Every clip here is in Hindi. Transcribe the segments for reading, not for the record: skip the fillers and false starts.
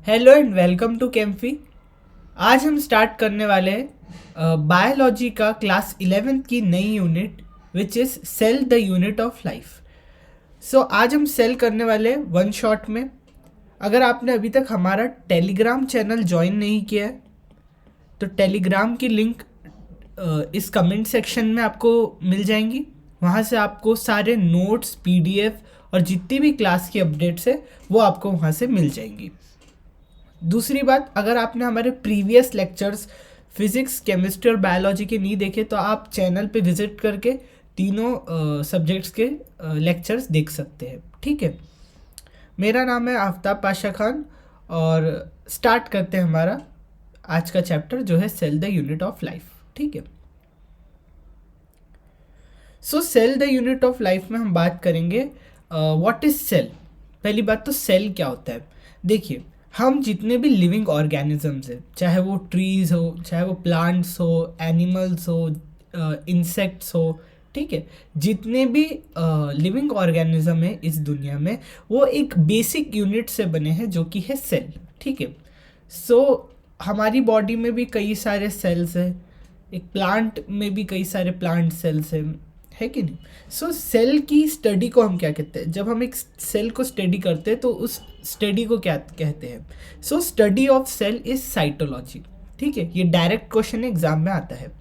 हेलो एंड वेलकम टू कैम्फी। आज हम स्टार्ट करने वाले हैं बायोलॉजी का क्लास 11th की नई unit which is cell the unit of life. So आज हम सेल करने वाले हैं वन शॉट में। अगर आपने अभी तक हमारा टेलीग्राम चैनल ज्वाइन नहीं किया है तो टेलीग्राम की लिंक इस कमेंट सेक्शन में आपको मिल जाएंगी। वहाँ से आपको सारे नोट्स, पीडीएफ और जितनी भी क्लास की अपडेट्स है वो आपको वहाँ से मिल जाएंगी। दूसरी बात, अगर आपने हमारे प्रीवियस लेक्चर्स फिज़िक्स, केमिस्ट्री और बायोलॉजी के नहीं देखे तो आप चैनल पे विज़िट करके तीनों सब्जेक्ट्स के लेक्चर्स देख सकते हैं। ठीक है, मेरा नाम है आफ्ताब पाशा खान और स्टार्ट करते हैं हमारा आज का चैप्टर जो है cell the unit of life. ठीक है, so cell the unit of life में हम बात करेंगे व्हाट इज़ सेल। पहली बात तो सेल क्या होता है। देखिए, हम जितने भी लिविंग ऑर्गेनिजम्स हैं, चाहे वो ट्रीज़ हो, चाहे वो प्लांट्स हो, एनिमल्स हो, इंसेक्ट्स हो, ठीक है, जितने भी लिविंग ऑर्गेनिज्म है इस दुनिया में वो एक बेसिक यूनिट से बने हैं जो कि है सेल। ठीक है, सो हमारी बॉडी में भी कई सारे सेल्स हैं, एक प्लांट में भी कई सारे प्लांट सेल्स हैं, है कि नहीं। सो सेल की स्टडी को हम क्या कहते हैं, जब हम एक सेल को स्टडी करते हैं तो उस स्टडी को क्या कहते हैं। So study of cell is cytology. ठीक है, ये डायरेक्ट क्वेश्चन एग्जाम में आता है।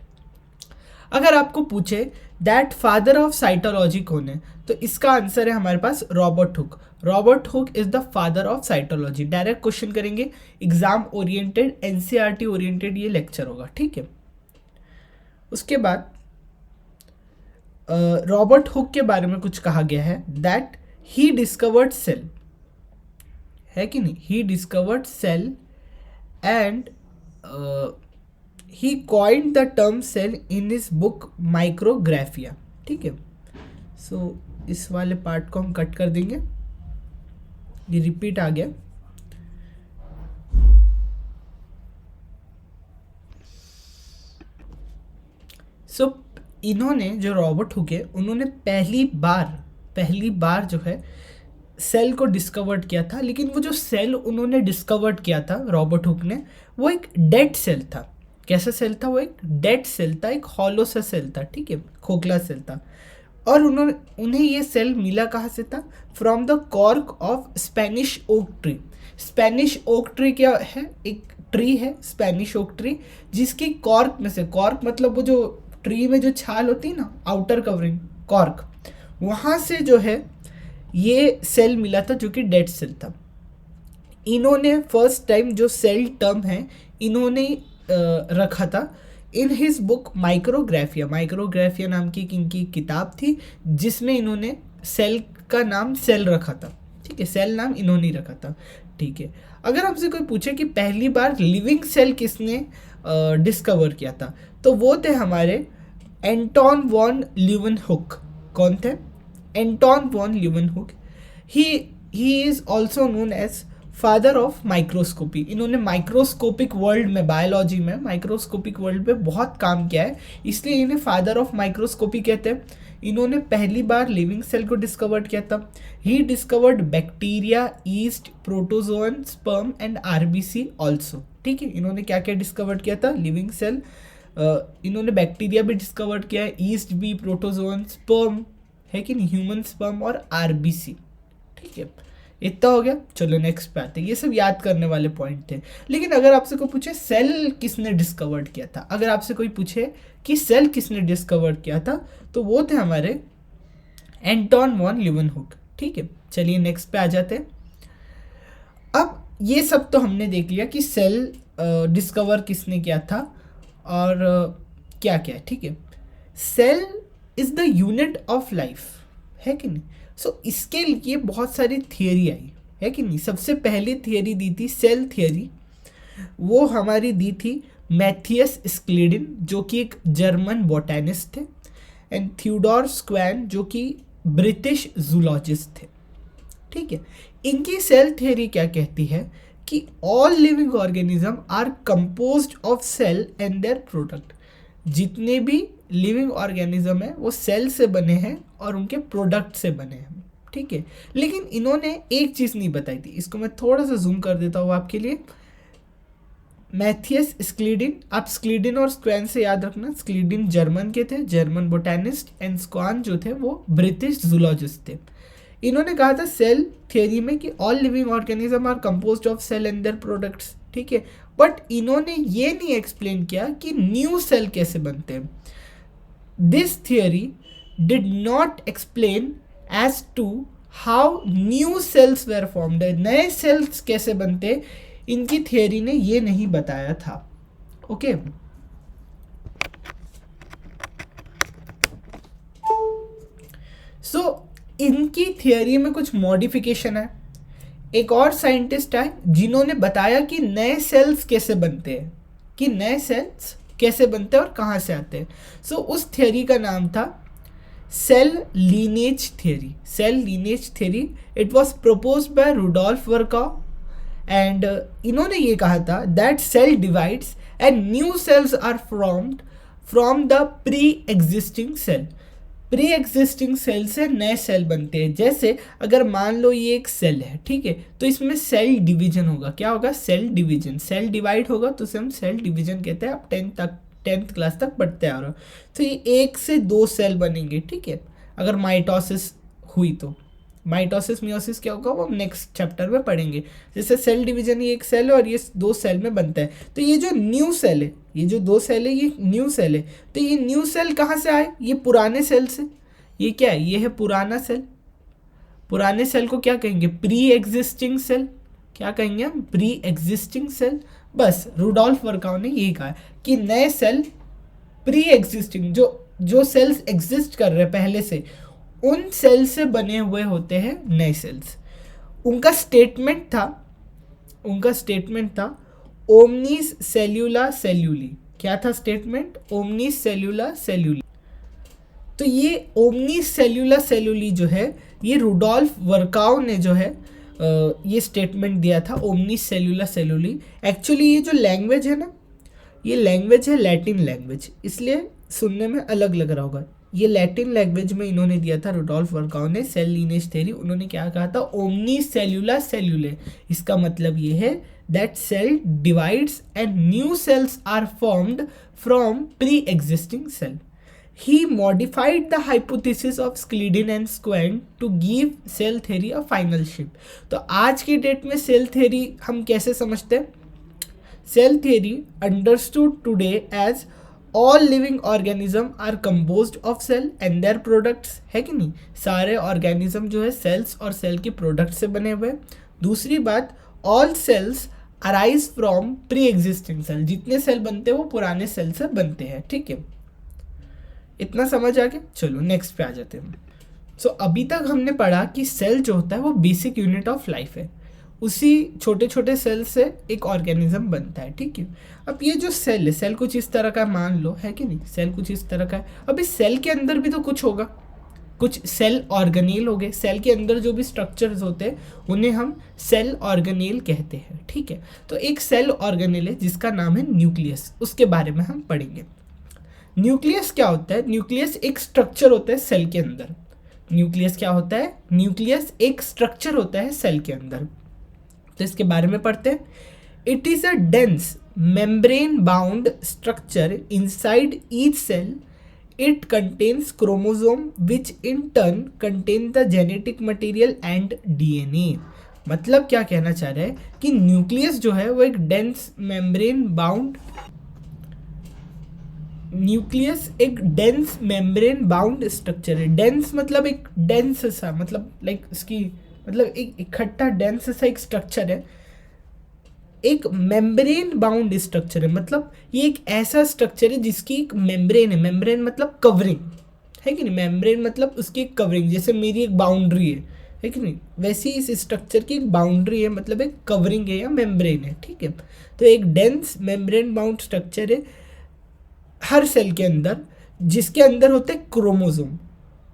अगर आपको पूछे दैट फादर ऑफ साइटोलॉजी कौन है तो इसका आंसर है हमारे पास Robert Hooke. Robert Hooke is the father of cytology. Direct question करेंगे, एग्जाम ओरिएंटेड, एनसीईआरटी ओरिएंटेड ये लेक्चर होगा। ठीक है, उसके बाद रॉबर्ट हुक के बारे में कुछ कहा गया है दैट ही डिस्कवर्ड सेल, है कि नहीं, he discovered cell and he coined the term cell in his book Micrographia. ठीक है, सो इस वाले पार्ट को हम कट कर देंगे, ये रिपीट आ गया। सो इन्होंने, जो रॉबर्ट हुक है, उन्होंने पहली बार जो है सेल को डिस्कवर्ड किया था। लेकिन वो जो सेल उन्होंने डिस्कवर्ड किया था रॉबर्ट हुक ने, वो एक डेड सेल था। कैसा सेल था वो? एक डेड सेल था, एक हॉलो सा सेल था। ठीक है, खोखला सेल था। और उन्हें ये सेल मिला कहाँ से था? From the cork of Spanish oak tree. Spanish oak tree क्या है? एक ट्री है, स्पेनिश ओक ट्री, जिसकी कॉर्क में से, कॉर्क मतलब वो जो ट्री में जो छाल होती है ना, आउटर कवरिंग, कॉर्क, वहाँ से जो है ये सेल मिला था जो कि डेड सेल था। इन्होंने फर्स्ट टाइम जो सेल टर्म है इन्होंने रखा था इन हिज बुक माइक्रोग्राफिया। माइक्रोग्राफिया नाम की इनकी किताब थी जिसमें इन्होंने सेल का नाम सेल रखा था। ठीक है, सेल नाम इन्होंने रखा था। ठीक है, अगर हमसे कोई पूछे कि पहली बार लिविंग सेल किसने डिस्कवर किया था तो वो थे हमारे एंटोन वॉन ल्यूवेनहुक। कौन थे? Anton von Leeuwenhoek. He is also known as father of microscopy. इन्होंने माइक्रोस्कोपिक वर्ल्ड में, बायोलॉजी में माइक्रोस्कोपिक वर्ल्ड में बहुत काम किया है, इसलिए इन्हें फादर ऑफ माइक्रोस्कोपी कहते हैं। इन्होंने पहली बार लिविंग सेल को डिस्कवर्ड किया था। He discovered bacteria, yeast, protozoan, sperm and RBC also. ठीक है, इन्होंने क्या क्या डिस्कवर्ड किया था? Living cell. इन्होंने बैक्टीरिया भी डिस्कवर्ड किया है, ईस्ट भी, प्रोटोजोअन, स्पर्म, है कि नहीं, ह्यूमन स्पर्म और आरबीसी। ठीक है, इतना हो गया। चलो नेक्स्ट पे आते हैं। ये सब याद करने वाले पॉइंट थे। लेकिन अगर आपसे कोई पूछे सेल किसने डिस्कवर्ड किया था, अगर आपसे कोई पूछे कि सेल किसने डिस्कवर्ड किया था तो वो थे हमारे एंटोन वॉन ल्यूवेनहुक। ठीक है, चलिए नेक्स्ट पे आ जाते हैं। अब ये सब तो हमने देख लिया कि सेल डिस्कवर किसने किया था और क्या क्या है। ठीक है, cell is the unit of life, है कि नहीं। सो इसके लिए बहुत सारी थियरी आई, है कि नहीं। सबसे पहली थियरी दी थी सेल थियरी, वो हमारी दी थी मैथियस स्क्लीडिन जो कि एक जर्मन बोटेनिस्ट थे, एंड थियोडोर स्क्वैन जो कि ब्रिटिश जूलॉजिस्ट थे। ठीक है, इनकी सेल थियरी क्या कहती है कि all living organism are composed of cell and their product. जितने भी लिविंग ऑर्गेनिज्म है वो सेल से बने हैं और उनके प्रोडक्ट से बने हैं। ठीक है। लेकिन इन्होंने एक चीज़ नहीं बताई थी, इसको मैं थोड़ा सा जूम कर देता हूँ आपके लिए। मैथियस स्क्लीडिन, आप स्क्लीडिन और स्क्वैन से याद रखना, स्क्लीडिन जर्मन के थे, जर्मन बोटेनिस्ट, एंड स्क्वान जो थे वो ब्रिटिश जूलॉजिस्ट थे। इन्होंने कहा था सेल थियोरी में कि all living organism are composed of cell and their products, ठीक है। बट इन्होंने ये नहीं एक्सप्लेन किया कि न्यू सेल कैसे बनते हैं। This theory did not explain as to how new cells were formed, नए सेल्स कैसे बनते, इनकी थियोरी ने ये नहीं बताया था। ओके सो इनकी थियोरी में कुछ मॉडिफिकेशन है। एक और साइंटिस्ट है जिन्होंने बताया कि नए सेल्स कैसे बनते हैं, कि नए सेल्स कैसे बनते हैं और कहाँ से आते हैं। सो उस थियोरी का नाम था cell lineage theory. Cell lineage theory, it was proposed by Rudolf Virchow, and इन्होंने ये कहा था that cell divides and new cells are formed from the pre existing cell. Pre existing cell से नए सेल बनते हैं। जैसे अगर मान लो ये एक सेल है, ठीक है, तो इसमें सेल डिवीजन होगा। क्या होगा? Cell division. सेल डिवाइड होगा तो उसे हम सेल डिवीजन कहते हैं। आप 10th क्लास तक पढ़ते आ रहे हो। तो ये 1 से 2 सेल बनेंगे, ठीक है, अगर माइटोसिस हुई तो। माइटोसिस मियोसिस क्या होगा वो हम नेक्स्ट चैप्टर में पढ़ेंगे। जैसे सेल डिवीजन, ये एक सेल है और ये 2 सेल में बनता है। तो ये जो न्यू सेल है, ये जो 2 सेल है, ये न्यू सेल है। तो ये न्यू सेल कहाँ से आए? ये पुराने सेल से। ये क्या है? ये है पुराना सेल। पुराने सेल को क्या कहेंगे? Pre existing cell. क्या कहेंगे हम? Pre existing cell. बस रुडोल्फ वर्काउ ने यही कहा कि नए सेल प्री एग्जिस्टिंग, जो सेल्स एग्जिस्ट कर रहे हैं पहले से, उन सेल से बने हुए होते हैं नए सेल्स। उनका स्टेटमेंट था ओमनीस सेल्यूला सेल्यूली। क्या था स्टेटमेंट? ओमनीस सेल्यूला सेल्यूली। तो ये ओमनीस सेल्यूला सेल्यूली जो है, ये रुडोल्फ वर्काउ ने जो है ये स्टेटमेंट दिया था, ओमनीस सेल्यूला सेल्यूली। एक्चुअली ये जो लैंग्वेज है ना, ये लैंग्वेज है लैटिन लैंग्वेज, इसलिए सुनने में अलग लग रहा होगा। ये लैटिन लैंग्वेज में इन्होंने दिया था रुडोल्फ वर्काउ ने सेल लीनेज थ्योरी। उन्होंने क्या कहा था? ओमनी सेल्यूला सेल्यूले। इसका मतलब ये है that cell divides and new cells are formed from pre existing cell. He modified the hypothesis of Schleiden and Schwann to give cell theory a final shape. तो आज की डेट में सेल थ्योरी हम कैसे समझते हैं? Cell theory understood today as all living organism are composed of cell and their products, है कि नहीं? सारे ऑर्गेनिज्म जो है सेल्स और सेल के प्रोडक्ट से बने हुए। दूसरी बात, all cells arise from pre existing cell. जितने सेल बनते हैं वो पुराने सेल से बनते हैं, ठीक है। इतना समझ आ गया? चलो नेक्स्ट पे आ जाते हैं। सो अभी तक हमने पढ़ा कि सेल जो होता है वो बेसिक यूनिट ऑफ लाइफ है। उसी छोटे छोटे सेल से एक ऑर्गेनिज्म बनता है, ठीक है। अब ये जो सेल है, सेल कुछ इस तरह का मान लो, है कि नहीं? सेल कुछ इस तरह का है। अब इस सेल के अंदर भी तो कुछ होगा, कुछ सेल ऑर्गेनेल हो गए। सेल के अंदर जो भी स्ट्रक्चर्स होते हैं उन्हें हम सेल ऑर्गेनेल कहते हैं, ठीक है। तो एक सेल ऑर्गेनेल है जिसका नाम है न्यूक्लियस, उसके बारे में हम पढ़ेंगे। न्यूक्लियस क्या होता है? न्यूक्लियस एक स्ट्रक्चर होता है सेल के अंदर। न्यूक्लियस क्या होता है? न्यूक्लियस एक स्ट्रक्चर होता है सेल के अंदर। तो इसके बारे में पढ़ते हैं। It is a dense membrane bound structure inside each cell. It contains chromosome which in turn contain the genetic material and DNA. मतलब क्या कहना चाह रहा है कि न्यूक्लियस जो है वो एक डेंस मेम्ब्रेन बाउंड, न्यूक्लियस एक डेंस मेम्ब्रेन बाउंड स्ट्रक्चर है। डेंस मतलब एक डेंस सा, मतलब लाइक इसकी मतलब एक इकट्ठा डेंस सा एक स्ट्रक्चर है। एक मेम्ब्रेन बाउंड स्ट्रक्चर है, मतलब ये एक ऐसा स्ट्रक्चर है जिसकी एक मेम्ब्रेन है। मेम्ब्रेन मतलब कवरिंग, है कि नहीं? मेम्ब्रेन मतलब उसकी एक कवरिंग, जैसे मेरी एक बाउंड्री है कि नहीं? वैसे ही इस स्ट्रक्चर की एक बाउंड्री है, मतलब एक कवरिंग है या मेम्ब्रेन है, ठीक है। तो एक डेंस मेम्ब्रेन बाउंड स्ट्रक्चर है हर सेल के अंदर, जिसके अंदर होते हैं क्रोमोसोम।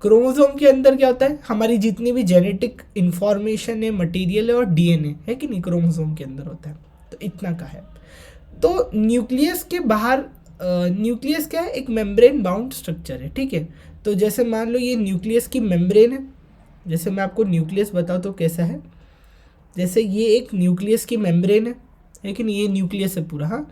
क्रोमोसोम के अंदर क्या होता है? हमारी जितनी भी जेनेटिक इंफॉर्मेशन है, मटेरियल है और डीएनए, है कि नहीं? क्रोमोसोम के अंदर होता है। तो इतना का है। तो न्यूक्लियस के बाहर न्यूक्लियस क्या है? एक मेम्ब्रेन बाउंड स्ट्रक्चर है, ठीक है। तो जैसे मान लो ये न्यूक्लियस की मेम्ब्रेन है, जैसे मैं आपको न्यूक्लियस बताऊँ तो कैसा है, जैसे ये एक न्यूक्लियस की मेम्ब्रेन है, लेकिन ये न्यूक्लियस है पूरा, हाँ,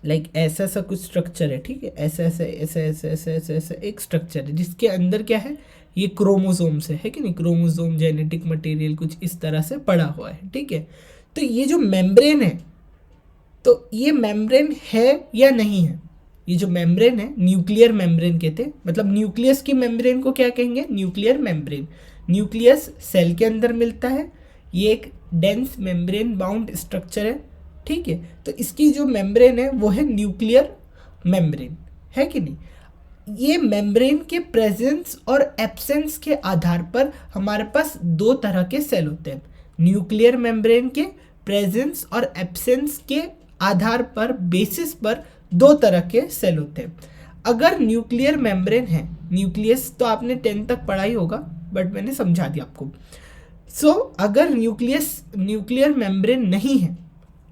लाइक ऐसा सा कुछ स्ट्रक्चर है, ठीक है, ऐसा ऐसा ऐसा ऐसा ऐसा ऐसा ऐसा एक स्ट्रक्चर है, जिसके अंदर क्या है, ये क्रोमोसोम से है कि नहीं, क्रोमोसोम जेनेटिक मटेरियल कुछ इस तरह से पड़ा हुआ है, ठीक है। तो ये जो मेम्ब्रेन है, तो ये मेम्ब्रेन है या नहीं है, ये जो मेम्ब्रेन है न्यूक्लियर मेम्ब्रेन कहते हैं, मतलब न्यूक्लियस की मेम्ब्रेन को क्या कहेंगे, न्यूक्लियर मेम्ब्रेन। न्यूक्लियस सेल के अंदर मिलता है, ये एक डेंस मेम्ब्रेन बाउंड स्ट्रक्चर है, ठीक है। तो इसकी जो मेम्ब्रेन है वो है न्यूक्लियर मेम्ब्रेन, है कि नहीं। ये मेम्ब्रेन के प्रेजेंस और एब्सेंस के आधार पर हमारे पास दो तरह के सेल होते हैं। न्यूक्लियर मेम्ब्रेन के प्रेजेंस और एब्सेंस के आधार पर, बेसिस पर दो तरह के सेल होते हैं। अगर न्यूक्लियर मेम्ब्रेन है, न्यूक्लियस तो आपने 10 तक पढ़ा ही होगा, बट मैंने समझा दिया आपको। अगर न्यूक्लियर मेम्ब्रेन नहीं है,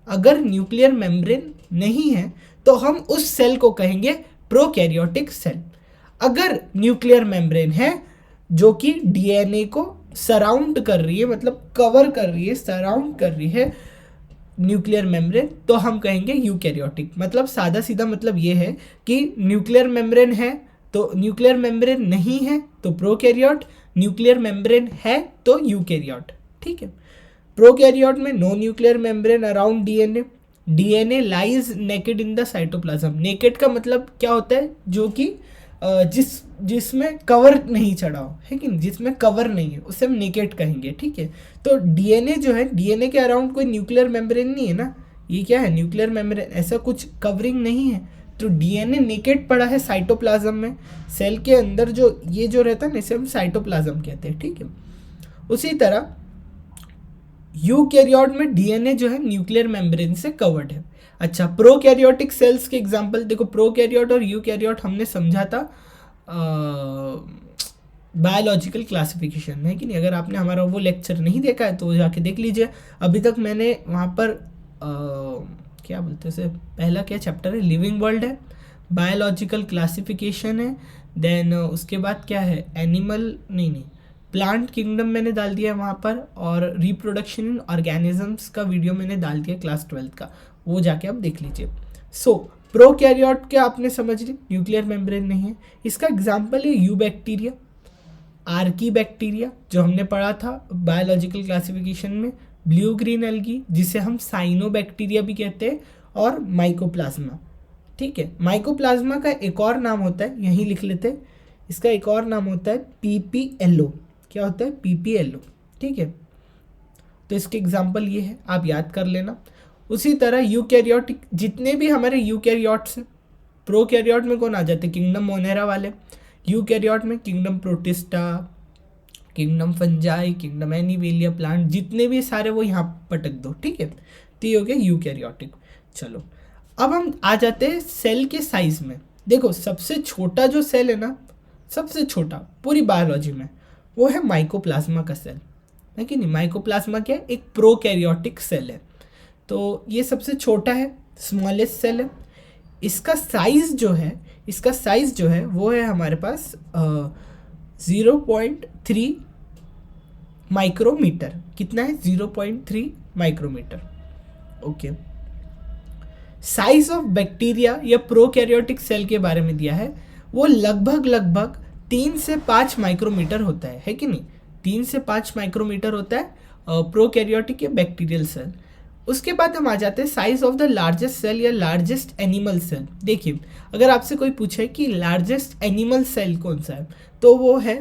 अगर न्यूक्लियर मेम्ब्रेन नहीं है तो हम उस सेल को कहेंगे प्रोकैरियोटिक सेल। अगर न्यूक्लियर मेम्ब्रेन है जो कि डीएनए को सराउंड कर रही है, मतलब कवर कर रही है, सराउंड कर रही है न्यूक्लियर मेम्ब्रेन, तो हम कहेंगे यूकैरियोटिक। मतलब सादा सीधा मतलब ये है कि न्यूक्लियर मेम्ब्रेन है तो न्यूक्लियर मेम्ब्रेन नहीं है तो प्रोकैरियोट, न्यूक्लियर मेम्ब्रेन है तो यूकैरियोट, ठीक है। प्रोकैरियोट में no nuclear membrane around DNA, DNA lies naked in the cytoplasm. Naked का मतलब क्या होता है, जो कि जिसमें कवर नहीं चढ़ा हो, है कि जिसमें कवर नहीं है, उसे हम नेकेड कहेंगे, ठीक है। तो डीएनए जो है, डीएनए के अराउंड कोई न्यूक्लियर मेम्ब्रेन नहीं है ना, ये क्या है, न्यूक्लियर मेम्ब्रेन, ऐसा कुछ कवरिंग नहीं है। तो डीएनए नेकेड पड़ा है साइटोप्लाज्म में, सेल के अंदर जो ये जो रहता है ना, इसे हम साइटोप्लाज्म कहते हैं, ठीक है। उसी तरह यूकैरियोट में डीएनए जो है न्यूक्लियर मेम्ब्रेन से कवर्ड है। अच्छा, प्रोकैरियोटिक सेल्स के एग्जांपल देखो, प्रोकैरियोट और यूकैरियोट हमने समझा था बायोलॉजिकल क्लासिफिकेशन में, कि नहीं। अगर आपने हमारा वो लेक्चर नहीं देखा है तो वो जाके देख लीजिए। अभी तक मैंने वहाँ पर क्या बोलते हैं, पहला क्या चैप्टर है, लिविंग वर्ल्ड है, बायोलॉजिकल क्लासिफिकेशन है, देन उसके बाद क्या है, एनिमल नहीं प्लांट किंगडम मैंने डाल दिया है वहाँ पर, और रिप्रोडक्शन इन ऑर्गेनिजम्स का वीडियो मैंने डाल दिया क्लास 12 का, वो जाके आप देख लीजिए। प्रोकैरियोट क्या आपने समझ ली, न्यूक्लियर मेम्ब्रेन नहीं है। इसका एग्जाम्पल है यू बैक्टीरिया, आर्की बैक्टीरिया जो हमने पढ़ा था बायोलॉजिकल क्लासिफिकेशन में, ब्लू ग्रीन एल्गी जिसे हम साइनोबैक्टीरिया भी कहते हैं, और माइकोप्लाज्मा, ठीक है। माइकोप्लाज्मा का एक और नाम होता है, यहीं लिख लेते हैं, इसका एक और नाम होता है पीपीएलओ। क्या होता है, पीपीएलओ, ठीक है। तो इसके एग्जाम्पल ये है, आप याद कर लेना। उसी तरह यूकैरियोटिक, जितने भी हमारे यूकैरियोट्स हैं, प्रोकैरियोट में कौन आ जाते हैं, किंगडम मोनेरा वाले। यूकैरियोट में kingdom Protista, kingdom fungi, kingdom Animalia plant, जितने भी सारे वो यहाँ पटक दो, ठीक है। तो ये हो गया यूकैरियोटिक। चलो अब हम आ जाते हैं सेल के साइज में। देखो सबसे छोटा जो सेल है ना, सबसे छोटा पूरी बायोलॉजी में, वो है माइकोप्लाज्मा का सेल, है कि नहीं। माइकोप्लाज्मा क्या है, एक प्रोकैरियोटिक सेल है, तो ये सबसे छोटा है, स्मॉलेस्ट सेल है। इसका साइज जो है वो है हमारे पास 0.3 माइक्रोमीटर। कितना है, 0.3 micrometre, okay. Size of bacteria या प्रोकैरियोटिक सेल के बारे में दिया है, वो लगभग 3 से 5 माइक्रोमीटर होता है कि नहीं। 3 से 5 माइक्रोमीटर होता है प्रोकैरियोटिक या बैक्टीरियल सेल। उसके बाद हम आ जाते हैं size of the largest cell या लार्जेस्ट एनिमल सेल। देखिए अगर आपसे कोई पूछे कि लार्जेस्ट एनिमल सेल कौन सा है, तो वो है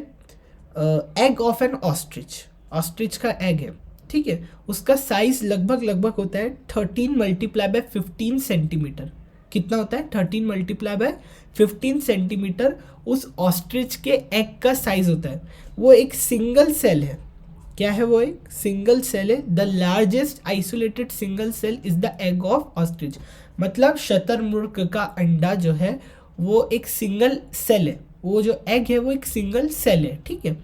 egg of N ostrich, ostrich का एग है, ठीक है। उसका साइज लगभग होता है 13 × 15 सेंटीमीटर। कितना होता है, 13 × 15 सेंटीमीटर उस ऑस्ट्रिच के एग का साइज होता है। वो एक सिंगल सेल है, क्या है, वो एक सिंगल सेल है। The largest isolated single cell is the egg of ostrich, मतलब शतरमुर्ग का अंडा जो है वो एक सिंगल सेल है, वो जो एग है वो एक सिंगल सेल है, ठीक है।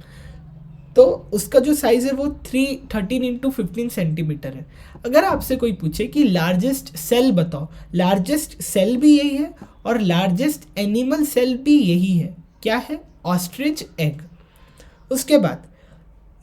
तो उसका जो साइज है वो 13 × 15 सेंटीमीटर है। अगर आपसे कोई पूछे कि लार्जेस्ट सेल बताओ, लार्जेस्ट सेल भी यही है और लार्जेस्ट एनिमल सेल भी यही है, क्या है, ऑस्ट्रिच एग। उसके बाद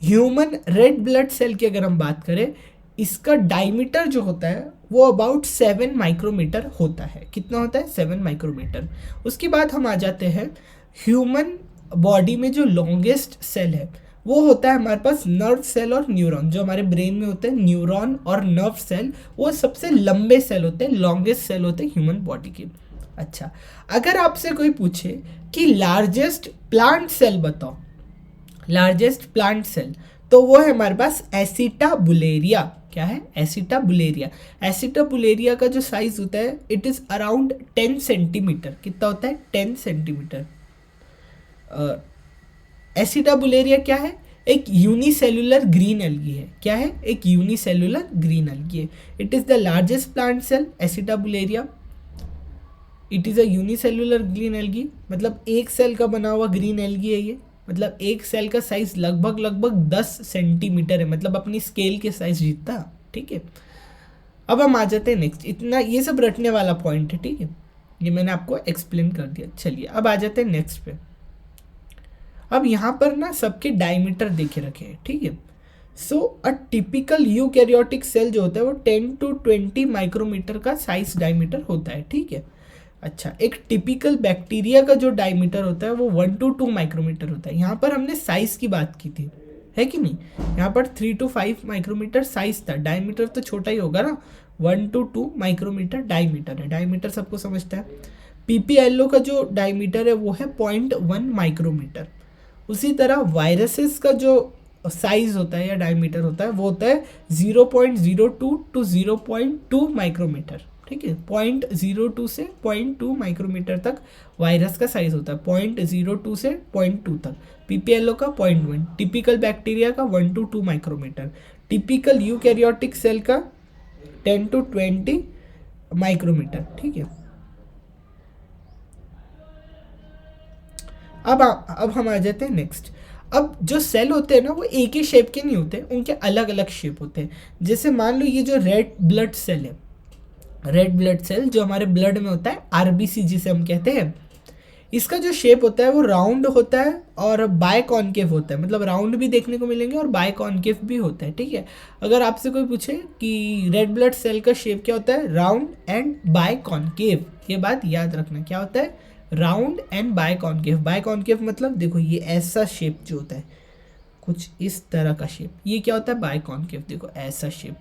ह्यूमन रेड ब्लड सेल की अगर हम बात करें, इसका डायमीटर जो होता है वो अबाउट 7 माइक्रोमीटर होता है। कितना होता है? 7 माइक्रोमीटर। उसके बाद हम आ जाते हैं ह्यूमन बॉडी में जो लॉन्गेस्ट सेल है वो होता है हमारे पास नर्व सेल और न्यूरॉन। जो हमारे ब्रेन में होते हैं न्यूरॉन और नर्व सेल, वो सबसे लंबे सेल होते हैं, लॉन्गेस्ट सेल होते हैं ह्यूमन बॉडी के। अच्छा, अगर आपसे कोई पूछे कि लार्जेस्ट प्लांट सेल बताओ, लार्जेस्ट प्लांट सेल, तो वो है हमारे पास एसिटाबुलेरिया। क्या है? एसिटाबुलेरिया। एसिटाबुलेरिया का जो साइज होता है इट इज अराउंड 10 सेंटीमीटर। कितना होता है? 10 सेंटीमीटर। एसिटाबुलेरिया क्या है? एक यूनिसेलुलर ग्रीन एल्गी है। क्या है? एक यूनिसेलुलर ग्रीन एल्गी है। It is the largest plant cell Acetabularia. It is a unicellular green algae, मतलब एक सेल का बना हुआ ग्रीन एल्गी है ये। मतलब एक सेल का साइज लगभग 10 सेंटीमीटर है, मतलब अपनी स्केल के साइज जितना। ठीक है, अब हम आ जाते हैं नेक्स्ट। इतना ये सब रटने वाला पॉइंट है, ठीक है, ये मैंने आपको एक्सप्लेन कर दिया। चलिए अब आ जाते हैं नेक्स्ट पे। अब यहाँ पर ना सबके डायमीटर देखे रखे हैं, ठीक है। सो अ टिपिकल यूकैरियोटिक सेल जो होता है वो 10 to 20 माइक्रोमीटर का साइज डायमीटर होता है, ठीक है। अच्छा, एक टिपिकल बैक्टीरिया का जो डायमीटर होता है वो 1 to 2 माइक्रोमीटर होता है। यहाँ पर हमने साइज की बात की थी, है कि नहीं? यहाँ पर 3 to 5 माइक्रोमीटर साइज था, डायमीटर तो छोटा ही होगा ना। 1 to 2 माइक्रोमीटर डायमीटर है, डायमीटर सबको समझता है। पीपीएलओ का जो डायमीटर है वो है 0.1 माइक्रोमीटर। उसी तरह वायरसेस का जो साइज होता है या डायमीटर होता है वो होता है 0.02 to 0.2 माइक्रोमीटर, ठीक है। 0.02 से 0.2 माइक्रोमीटर तक वायरस का साइज होता है, 0.02 से 0.2 तक। पीपीएलओ का 0.1, टिपिकल बैक्टीरिया का 1 to 2 micrometre, typical eukaryotic cell का 10 to 20 माइक्रोमीटर, ठीक है। अब हम आ जाते हैं नेक्स्ट। अब जो सेल होते हैं ना वो एक ही शेप के नहीं होते, उनके अलग अलग शेप होते हैं। जैसे मान लो ये जो रेड ब्लड सेल है, रेड ब्लड सेल जो हमारे ब्लड में होता है, आरबीसी जिसे हम कहते हैं, इसका जो शेप होता है वो राउंड होता है और बाय कॉनकेव होता है। मतलब राउंड भी देखने को मिलेंगे और बाय कॉनकेव भी होता है, ठीक है। अगर आपसे कोई पूछे कि रेड ब्लड सेल का शेप क्या होता है, राउंड एंड बाय कॉनकेव, ये बात याद रखना। क्या होता है? Round and biconcave. Biconcave मतलब देखो ये ऐसा शेप जो होता है, कुछ इस तरह का शेप, ये क्या होता है? Biconcave. देखो ऐसा शेप,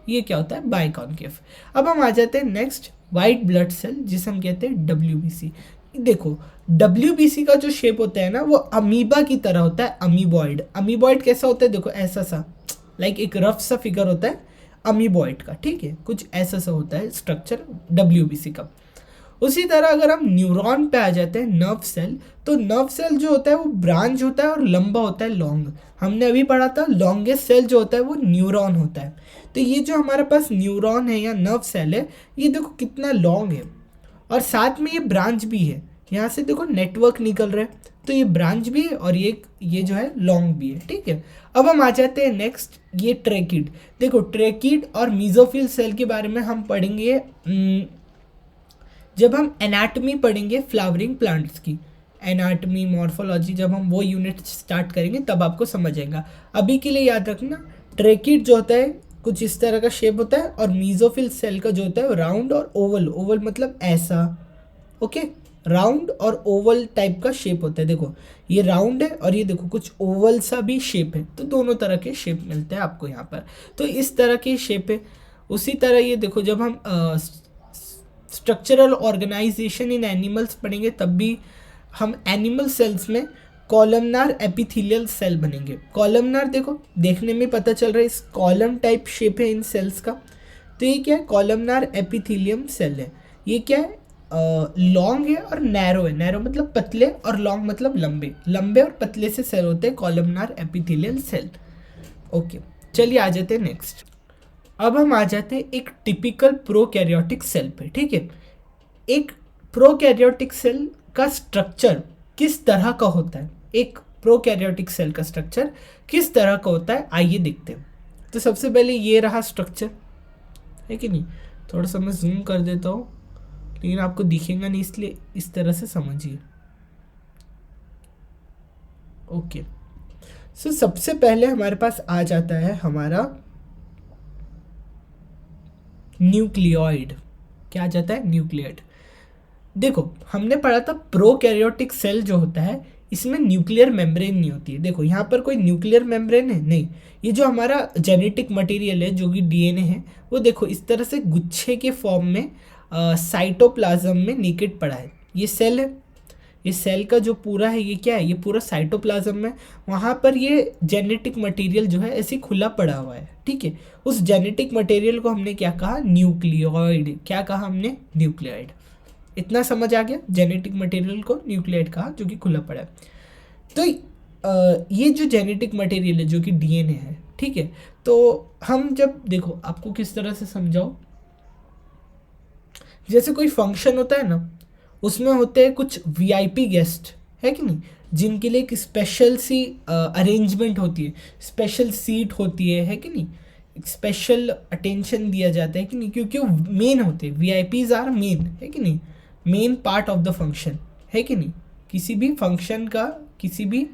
ये क्या होता है? Biconcave. अब हम आ जाते हैं नेक्स्ट, वाइट ब्लड सेल जिसे हम कहते हैं डब्ल्यूबीसी। देखो डब्ल्यूबीसी का जो शेप होता है ना वो अमीबा की तरह होता है, अमीबॉइड। अमीबॉइड कैसा होता है? देखो ऐसा सा, लाइक एक रफ सा फिगर होता है अमीबॉइड का, ठीक है, कुछ ऐसा सा होता है स्ट्रक्चर डब्ल्यूबीसी का। उसी तरह अगर हम न्यूरॉन पे आ जाते हैं, नर्व सेल, तो नर्व सेल जो होता है वो ब्रांच होता है और लंबा होता है, लॉन्ग। हमने अभी पढ़ा था लॉन्गेस्ट सेल जो होता है वो न्यूरॉन होता है। तो ये जो हमारे पास न्यूरॉन है या नर्व सेल है, ये देखो कितना लॉन्ग है और साथ में ये ब्रांच भी है। यहाँ से देखो नेटवर्क निकल रहा है, तो ये ब्रांच भी है और ये जो है लॉन्ग भी है, ठीक है। अब हम आ जाते हैं नेक्स्ट, ये ट्रेकिड। देखो ट्रेकिड और मीजोफिल सेल के बारे में हम पढ़ेंगे जब हम एनाटमी पढ़ेंगे फ्लावरिंग प्लांट्स की। एनाटमी, मॉर्फोलॉजी, जब हम वो यूनिट स्टार्ट करेंगे तब आपको समझ आएगा। अभी के लिए याद रखना, ट्रेकिड जो होता है कुछ इस तरह का शेप होता है और मीजोफिल सेल का जो होता है राउंड और ओवल। ओवल मतलब ऐसा, ओके, राउंड और ओवल टाइप का शेप होता है। देखो ये राउंड है और ये देखो कुछ ओवल सा भी शेप है, तो दोनों तरह के शेप मिलते हैं आपको यहाँ पर। तो इस तरह के शेप है। उसी तरह ये देखो जब हम स्ट्रक्चरल ऑर्गेनाइजेशन इन एनिमल्स पढ़ेंगे तब भी हम एनिमल सेल्स में कॉलमनार एपिथेलियल सेल बनेंगे। कॉलमनार देखो देखने में पता चल रहा है इस कॉलम टाइप शेप है इन सेल्स का, तो ये क्या है? कॉलमनार एपिथेलियम सेल है। ये क्या है? लॉन्ग है और नैरो है। नैरो मतलब पतले और लॉन्ग मतलब लंबे। लंबे और पतले से सेल होते हैं कॉलमनार एपिथेलियल सेल। ओके, चलिए आ जाते हैं नेक्स्ट। अब हम आ जाते हैं एक टिपिकल प्रोकैरियोटिक सेल पे, ठीक है। एक प्रोकैरियोटिक सेल का स्ट्रक्चर किस तरह का होता है? एक प्रोकैरियोटिक सेल का स्ट्रक्चर किस तरह का होता है, आइए देखते हैं। तो सबसे पहले ये रहा स्ट्रक्चर, है कि नहीं? थोड़ा सा मैं जूम कर देता हूँ, लेकिन आपको दिखेगा नहीं इसलिए इस तरह से समझिए। ओके, सबसे पहले हमारे पास आ जाता है हमारा न्यूक्लियोइड। क्या आ जाता है? न्यूक्लियोइड। देखो हमने पढ़ा था प्रोकैरियोटिक सेल जो होता है इसमें न्यूक्लियर मेम्ब्रेन नहीं होती है। देखो यहाँ पर कोई न्यूक्लियर मेम्ब्रेन है नहीं, ये जो हमारा जेनेटिक मटेरियल है जो कि डीएनए है वो देखो इस तरह से गुच्छे के फॉर्म में साइटोप्लाज्म में नेकेड पड़ा है। ये सेल है, ये सेल का जो पूरा है ये क्या है? ये पूरा साइटोप्लाज्म में, वहाँ पर ये जेनेटिक मटेरियल जो है ऐसे खुला पड़ा हुआ है। ठीक है, उस जेनेटिक मटेरियल को हमने क्या कहा? न्यूक्लियोइड। क्या कहा हमने? न्यूक्लियोइड। इतना समझ आ गया? जेनेटिक मटेरियल को न्यूक्लियोइड कहा जो कि खुला पड़ा है। तो ये जो जेनेटिक मटेरियल है जो कि डीएनए है, ठीक है, तो हम जब देखो आपको किस तरह से समझाओ, जैसे कोई फंक्शन होता है ना, उसमें होते हैं कुछ वीआईपी गेस्ट, है कि नहीं, जिनके लिए एक स्पेशल सी अरेंजमेंट होती है, स्पेशल सीट होती है कि नहीं, स्पेशल अटेंशन दिया जाता है कि नहीं, क्योंकि वो मेन होते हैं। वीआईपीज आर मेन, है कि नहीं, main part of the function, है कि नहीं। किसी भी फंक्शन का, किसी भी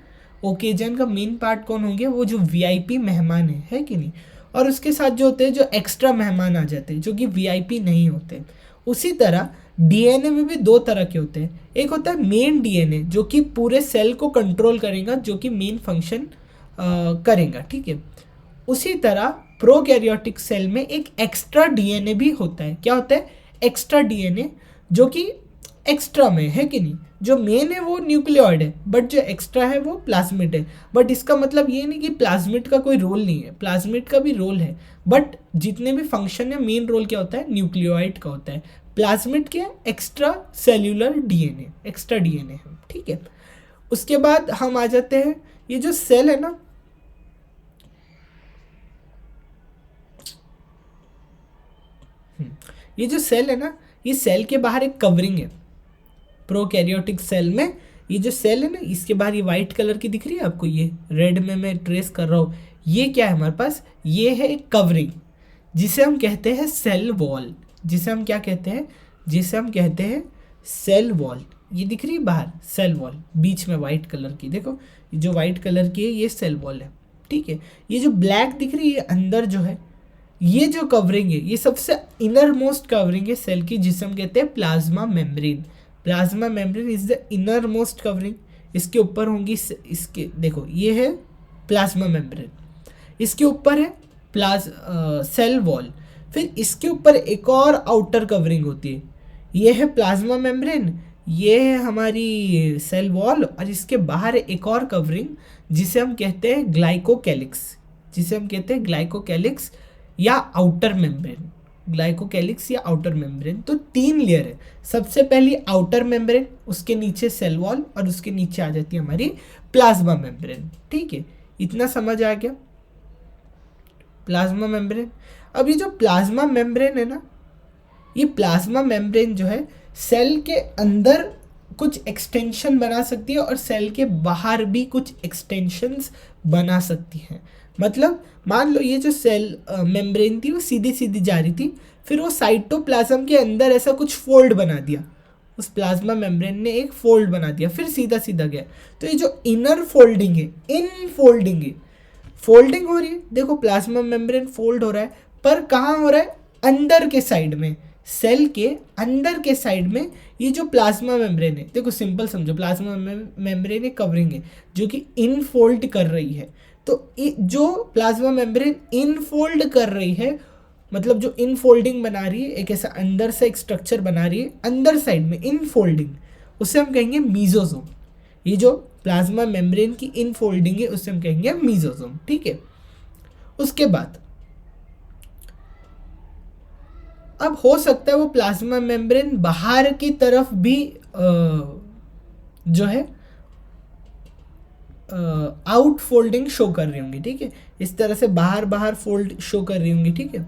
ओकेजन का मेन पार्ट कौन होंगे? वो जो वीआईपी मेहमान है कि नहीं। और उसके साथ जो होते हैं जो एक्स्ट्रा मेहमान आ जाते हैं जो कि वीआईपी नहीं होते। उसी तरह डीएनए में भी दो तरह के होते हैं। एक होता है मेन डीएनए जो कि पूरे सेल को कंट्रोल करेगा, जो कि मेन फंक्शन करेगा, ठीक है। उसी तरह प्रोकैरियोटिक सेल में एक एक्स्ट्रा डीएनए भी होता है। क्या होता है? एक्स्ट्रा डीएनए, जो कि एक्स्ट्रा में है कि नहीं। जो मेन है वो न्यूक्लियोइड है, बट जो एक्स्ट्रा है वो प्लाज्मिड है। बट इसका मतलब ये नहीं कि प्लाज्मिड का कोई रोल नहीं है, प्लाज्मिड का भी रोल है, बट जितने भी फंक्शन है मेन रोल क्या होता है? न्यूक्लियोइड का होता है। प्लाज्मिड क्या? Extra cellular DNA, extra DNA है, ठीक है। उसके बाद हम आ जाते हैं, ये जो सेल है ना, ये जो सेल है ना, ये सेल के बाहर एक कवरिंग है। प्रोकैरियोटिक सेल में ये जो सेल है ना, इसके बाहर ये वाइट कलर की दिख रही है आपको, ये रेड में मैं ट्रेस कर रहा हूँ, ये क्या है हमारे पास? ये है एक कवरिंग जिसे हम कहते हैं सेल वॉल। जिसे हम क्या कहते हैं? जिसे हम कहते हैं सेल वॉल। ये दिख रही है बाहर सेल वॉल, बीच में वाइट कलर की, देखो ये जो वाइट कलर की है ये सेल वॉल है, ठीक है। ये जो ब्लैक दिख रही है अंदर जो है, ये जो कवरिंग है ये सबसे इनर मोस्ट कवरिंग है सेल की, जिसे हम कहते हैं plasma membrane. Plasma membrane is the inner most covering. इसके ऊपर होंगी, इसके देखो ये है प्लाज्मा मेम्ब्रेन, इसके ऊपर है सेल वॉल, फिर इसके ऊपर एक और आउटर कवरिंग होती है, ये है प्लाज्मा मेम्ब्रेन, ये है हमारी सेल वॉल, और इसके बाहर एक और कवरिंग जिसे हम कहते हैं ग्लाइकोकैलिक्स, जिसे हम कहते हैं ग्लाइकोकैलिक्स या आउटर मेम्ब्रेन। ग्लाइकोकैलिक्स या आउटर मेम्ब्रेन, तो 3 लेयर है। सबसे पहली आउटर मेम्ब्रेन, उसके नीचे सेल वॉल, और उसके नीचे आ जाती है हमारी प्लाज्मा मेम्ब्रेन, ठीक है। इतना समझ आ गया? Plasma membrane. अब ये जो प्लाज्मा मेम्ब्रेन है ना, ये प्लाज्मा मेम्ब्रेन जो है सेल के अंदर कुछ एक्सटेंशन बना सकती है और सेल के बाहर भी कुछ एक्सटेंशंस बना सकती है। मतलब मान लो ये जो सेल मेम्ब्रेन थी वो सीधी सीधी जा रही थी, फिर वो साइटोप्लाज्म के अंदर ऐसा कुछ फोल्ड बना दिया, उस प्लाज्मा मेम्ब्रेन ने एक फोल्ड बना दिया, फिर सीधा सीधा गया। तो ये जो इनर फोल्डिंग है, इन फोल्डिंग है, फोल्डिंग हो रही है, देखो प्लाज्मा मेम्ब्रेन फोल्ड हो रहा है, पर कहाँ हो रहा है? अंदर के साइड में, सेल के अंदर के साइड में ये जो प्लाज्मा मेम्ब्रेन है, देखो सिंपल समझो, प्लाज्मा मेम्ब्रेन एक कवरिंग है जो कि इनफोल्ड कर रही है। तो जो प्लाज्मा मेम्ब्रेन इनफोल्ड कर रही है, मतलब जो इनफोल्डिंग बना रही है, एक ऐसा अंदर से एक स्ट्रक्चर बना रही है अंदर साइड में इनफोल्डिंग, उसे हम कहेंगे मीजोसोम। ये जो प्लाज्मा मेम्ब्रेन की इनफोल्डिंग है उसे हम कहेंगे मीजोसोम, ठीक है। उसके बाद अब हो सकता है वो प्लाज्मा मेम्ब्रेन बाहर की तरफ भी जो है आउट फोल्डिंग शो कर रही होंगी, ठीक है। इस तरह से बाहर बाहर फोल्ड शो कर रही होंगी, ठीक है,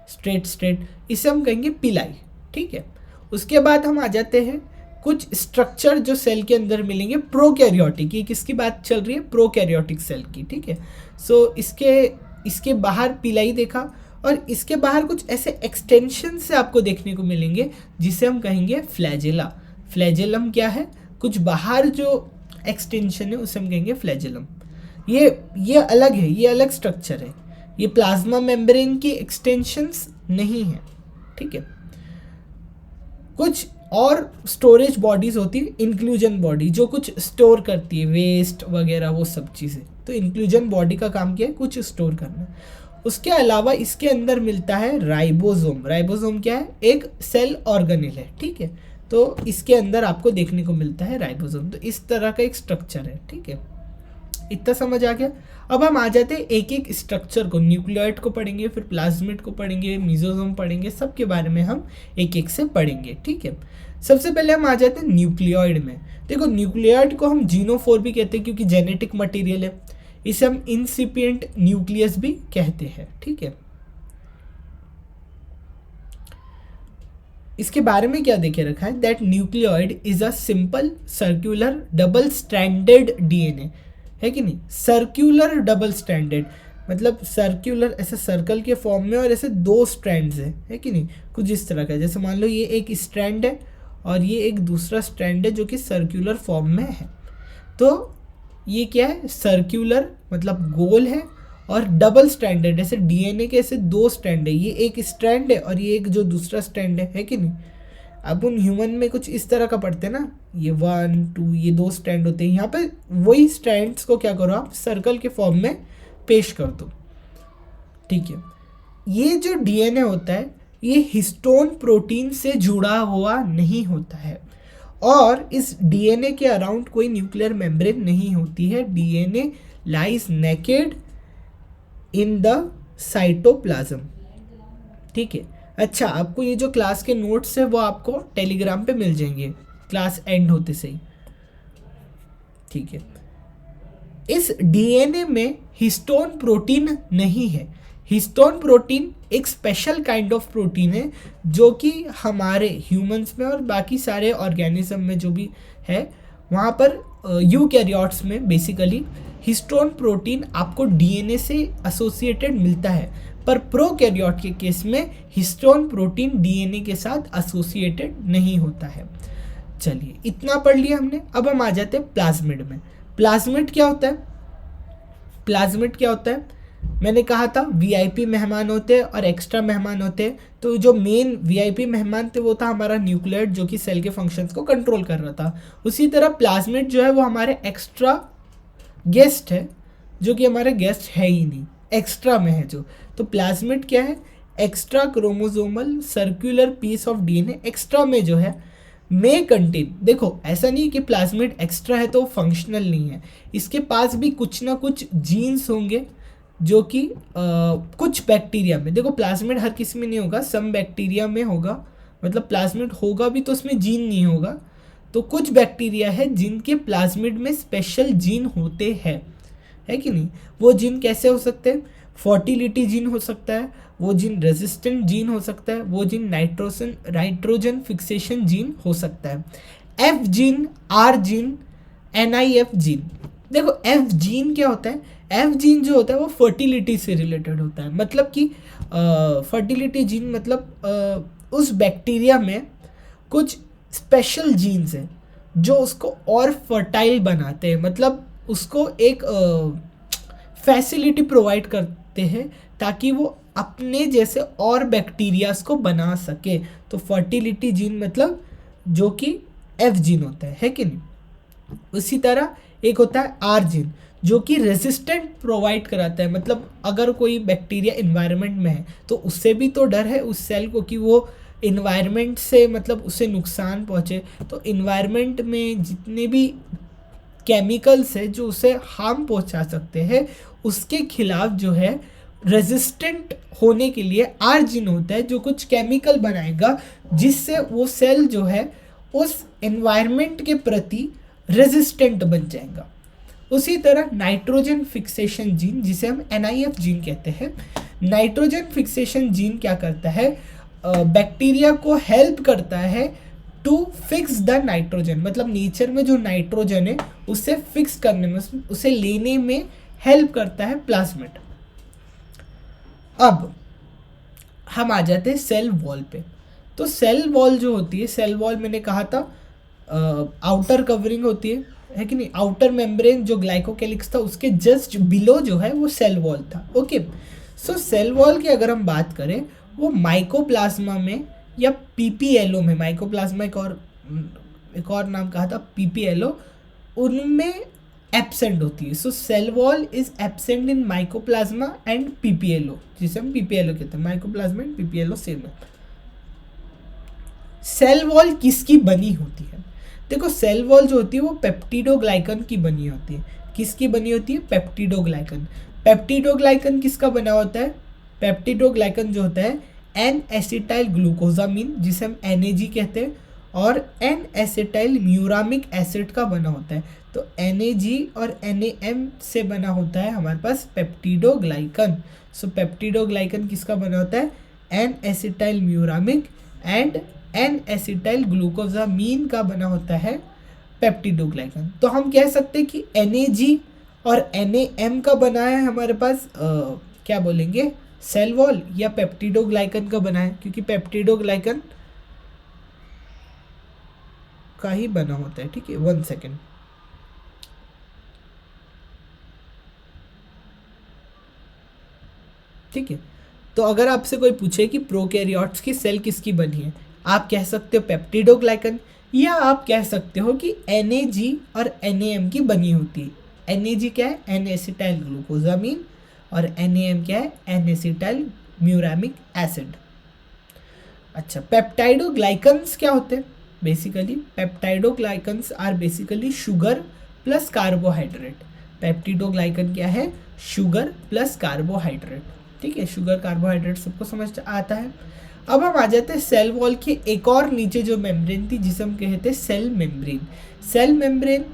स्ट्रेट स्ट्रेट, इसे हम कहेंगे पिलाई, ठीक है। उसके बाद हम आ जाते हैं कुछ स्ट्रक्चर जो सेल के अंदर मिलेंगे प्रोकैरियोटिक। ये किसकी बात चल रही है? प्रोकैरियोटिक सेल की, ठीक है। सो इसके बाहर पिलाई देखा, और इसके बाहर कुछ ऐसे एक्सटेंशन से आपको देखने को मिलेंगे जिसे हम कहेंगे फ्लैजेला। फ्लैजेलम क्या है? कुछ बाहर जो एक्सटेंशन है उसे हम कहेंगे फ्लैजेलम। ये अलग है, ये अलग स्ट्रक्चर है, ये प्लाज्मा मेम्ब्रेन की एक्सटेंशंस नहीं है, ठीक है। कुछ और स्टोरेज बॉडीज होती है, इंक्लूजन बॉडी जो कुछ स्टोर करती है वेस्ट वगैरह वो सब चीज़ें, तो इंक्लूजन बॉडी का काम क्या है, कुछ स्टोर करना। उसके अलावा इसके अंदर मिलता है राइबोसोम। राइबोसोम क्या है, एक सेल ऑर्गेनेल है, ठीक है। तो इसके अंदर आपको देखने को मिलता है राइबोसोम। तो इस तरह का एक स्ट्रक्चर है, ठीक है। इतना समझ आ गया। अब हम आ जाते हैं एक एक स्ट्रक्चर को, न्यूक्लियोइड को पढ़ेंगे, फिर प्लाज्मिड को पढ़ेंगे, मेसोसोम पढ़ेंगे, सबके बारे में हम एक एक से पढ़ेंगे, ठीक है। सबसे पहले हम आ जाते हैं न्यूक्लियोइड में। देखो न्यूक्लियोइड को हम जीनोफोर भी कहते हैं क्योंकि जेनेटिक मटेरियल है। इसे हम इंसिपिएंट न्यूक्लियस भी कहते हैं, ठीक है। इसके बारे में क्या देखे रखा है, that nucleoid is a simple circular double stranded DNA, है कि नहीं। सर्कुलर डबल स्ट्रैंडेड मतलब सर्कुलर ऐसे सर्कल के फॉर्म में और ऐसे दो स्ट्रैंड्स है कि नहीं, कुछ इस तरह का। जैसे मान लो ये एक स्ट्रैंड है और ये एक दूसरा स्ट्रैंड है जो कि सर्कुलर फॉर्म में है। तो ये क्या है, सर्कुलर मतलब गोल है, और डबल स्ट्रैंडेड ऐसे डीएनए के ऐसे दो स्ट्रैंड है, ये एक स्ट्रैंड है और ये एक जो दूसरा स्ट्रैंड है कि नहीं। अब उन ह्यूमन में कुछ इस तरह का पढ़ते हैं ना, ये 1 2 ये दो स्ट्रैंड होते हैं। यहाँ पे वही स्ट्रैंड्स को क्या करो आप सर्कल के फॉर्म में पेश कर दो, ठीक है। ये जो डीएनए होता है ये हिस्टोन प्रोटीन से जुड़ा हुआ नहीं होता है, और इस डीएनए के अराउंड कोई न्यूक्लियर मेम्ब्रेन नहीं होती है। DNA lies naked in the cytoplasm, ठीक है। अच्छा, आपको ये जो क्लास के नोट्स है वो आपको टेलीग्राम पे मिल जाएंगे क्लास एंड होते से ही, ठीक है। इस डीएनए में हिस्टोन प्रोटीन नहीं है। हिस्टोन प्रोटीन एक स्पेशल काइंड ऑफ प्रोटीन है जो कि हमारे ह्यूमंस में और बाकी सारे ऑर्गेनिज्म में जो भी है वहाँ पर यूकैरियोट्स में बेसिकली हिस्टोन प्रोटीन आपको डीएनए से एसोसिएटेड मिलता है, पर प्रोकैरियोट के केस में हिस्टोन प्रोटीन डीएनए के साथ एसोसिएटेड नहीं होता है। चलिए इतना पढ़ लिया हमने। अब हम आ जाते हैं प्लाज्मिड में। प्लाज्मिड क्या होता है, प्लाज्मिड क्या होता है, मैंने कहा था वीआईपी मेहमान होते हैं और एक्स्ट्रा मेहमान होते हैं। तो जो मेन वीआईपी मेहमान थे वो था हमारा न्यूक्लियोइड जो कि सेल के फंक्शंस को कंट्रोल कर रहा था। उसी तरह प्लाज्मिड जो है वो हमारे एक्स्ट्रा गेस्ट है जो कि हमारे गेस्ट है ही नहीं, एक्स्ट्रा में है जो। तो प्लाज्मिड क्या है, extra chromosomal circular piece of DNA. Extra में जो है मे कंटेन, देखो ऐसा नहीं कि प्लाज्मिड एक्स्ट्रा है तो फंक्शनल नहीं है, इसके पास भी कुछ ना कुछ जीन्स होंगे जो कि कुछ बैक्टीरिया में, देखो प्लाज्मिड हर किसी में नहीं होगा, सम बैक्टीरिया में होगा, मतलब प्लाज्मिड होगा भी तो उसमें जीन नहीं होगा। तो कुछ बैक्टीरिया है जिनके प्लाज्मिड में स्पेशल जीन होते हैं, है कि नहीं। वो जीन कैसे हो सकते हैं, फर्टिलिटी जीन हो सकता है, वो जीन रेजिस्टेंट जीन हो सकता है, वो जीन नाइट्रोजन फिक्सेशन जीन हो सकता है, F gene, R gene, NIF gene. देखो एफ जीन क्या होता है, एफ जीन जो होता है वो फर्टिलिटी से रिलेटेड होता है, मतलब कि फर्टिलिटी जीन मतलब उस बैक्टीरिया में कुछ स्पेशल जीन्स हैं जो उसको और फर्टाइल बनाते हैं, मतलब उसको एक फैसिलिटी प्रोवाइड करते हैं ताकि वो अपने जैसे और बैक्टीरियाज को बना सके। तो फर्टिलिटी जीन मतलब जो कि एफ जीन होता है कि नहीं। उसी तरह एक होता है आर जीन जो कि रेजिस्टेंट प्रोवाइड कराता है, मतलब अगर कोई बैक्टीरिया इन्वायरमेंट में है तो उससे भी तो डर है उस सेल को कि वो इन्वायरमेंट से मतलब उसे नुकसान पहुँचे। तो इन्वायरमेंट में जितने भी केमिकल्स है जो उसे हार्म पहुंचा सकते हैं उसके खिलाफ जो है रेजिस्टेंट होने के लिए आर जीन होता है जो कुछ केमिकल बनाएगा जिससे वो सेल जो है उस एनवायरनमेंट के प्रति रेजिस्टेंट बन जाएगा। उसी तरह नाइट्रोजन फिक्सेशन जीन जिसे हम NIF जीन कहते हैं, नाइट्रोजन फिक्सेशन जीन क्या करता है, बैक्टीरिया को हेल्प करता है टू फिक्स द नाइट्रोजन, मतलब नेचर में जो नाइट्रोजन है उसे फिक्स करने में, उसे लेने में हेल्प करता है प्लाज्मिड। अब हम आ जाते हैं सेल वॉल पे। तो सेल वॉल जो होती है, सेल वॉल मैंने कहा था आउटर कवरिंग होती है, है कि नहीं, आउटर मेम्ब्रेन जो ग्लाइकोकेलिक्स था उसके जस्ट बिलो जो है वो सेल वॉल था। ओके, सो सेल वॉल की अगर हम बात करें वो माइकोप्लाज्मा में या पीपीएलओ में, माइकोप्लाज्मा एक और नाम कहा था पीपीएलओ, उनमें एब्सेंट होती है। So cell wall is absent in Mycoplasma and PPLO, जिसे हम पीपीएलओ कहते हैं। माइकोप्लाज्मा एंड पीपीएलओ सेम है। सेल वॉल किसकी बनी होती है? देखो सेल वॉल जो होती है वो पेप्टिडोग्लाइकन की बनी होती है। किसकी बनी होती है? पेप्टिडोग्लाइकन। पेप्टिडोग्लाइकन किसका बना होता है? पेप्टिडोग्लाइकन जो होता है एन एसिटाइल ग्लूकोजामिन, जिसे हम NAG कहते हैं, और एन एसिटाइल म्यूरामिक एसिड का बना होता है। तो NAG और NAM से बना होता है हमारे पास पेप्टिडोग्लाइकन। सो पेप्टिडोग्लाइकन किसका बना होता है? N acetyl muramic and N acetyl glucosamine का बना होता है पेप्टिडोग्लाइकन। तो हम कह सकते हैं कि NAG और NAM का बना है हमारे पास क्या बोलेंगे, सेल वॉल, या पेप्टिडोग्लाइकन का बना है, क्योंकि पेप्टिडोग्लाइकन का ही बना होता है। ठीक है, 1 सेकेंड। ठीक है, तो अगर आपसे कोई पूछे कि प्रोकैरियोट्स की सेल किसकी बनी है, आप कह सकते हो पेप्टिडोग्लाइकन, या आप कह सकते हो कि NAG और NAM की बनी होती है। NAG क्या है? एन एसिटाइल ग्लूकोजामीन, और NAM क्या है? N acetyl muramic acid. अच्छा, पेप्टाइडोग्लाइकन्स क्या होते हैं? Basically peptidoglycans are basically sugar plus carbohydrate. Peptidoglycan क्या है? Sugar plus carbohydrate. ठीक है, शुगर कार्बोहाइड्रेट सबको समझ आता है। अब हम आ जाते हैं सेल वॉल के एक और नीचे जो मेम्ब्रेन थी, जिसे हम कहते हैं cell membrane. Cell membrane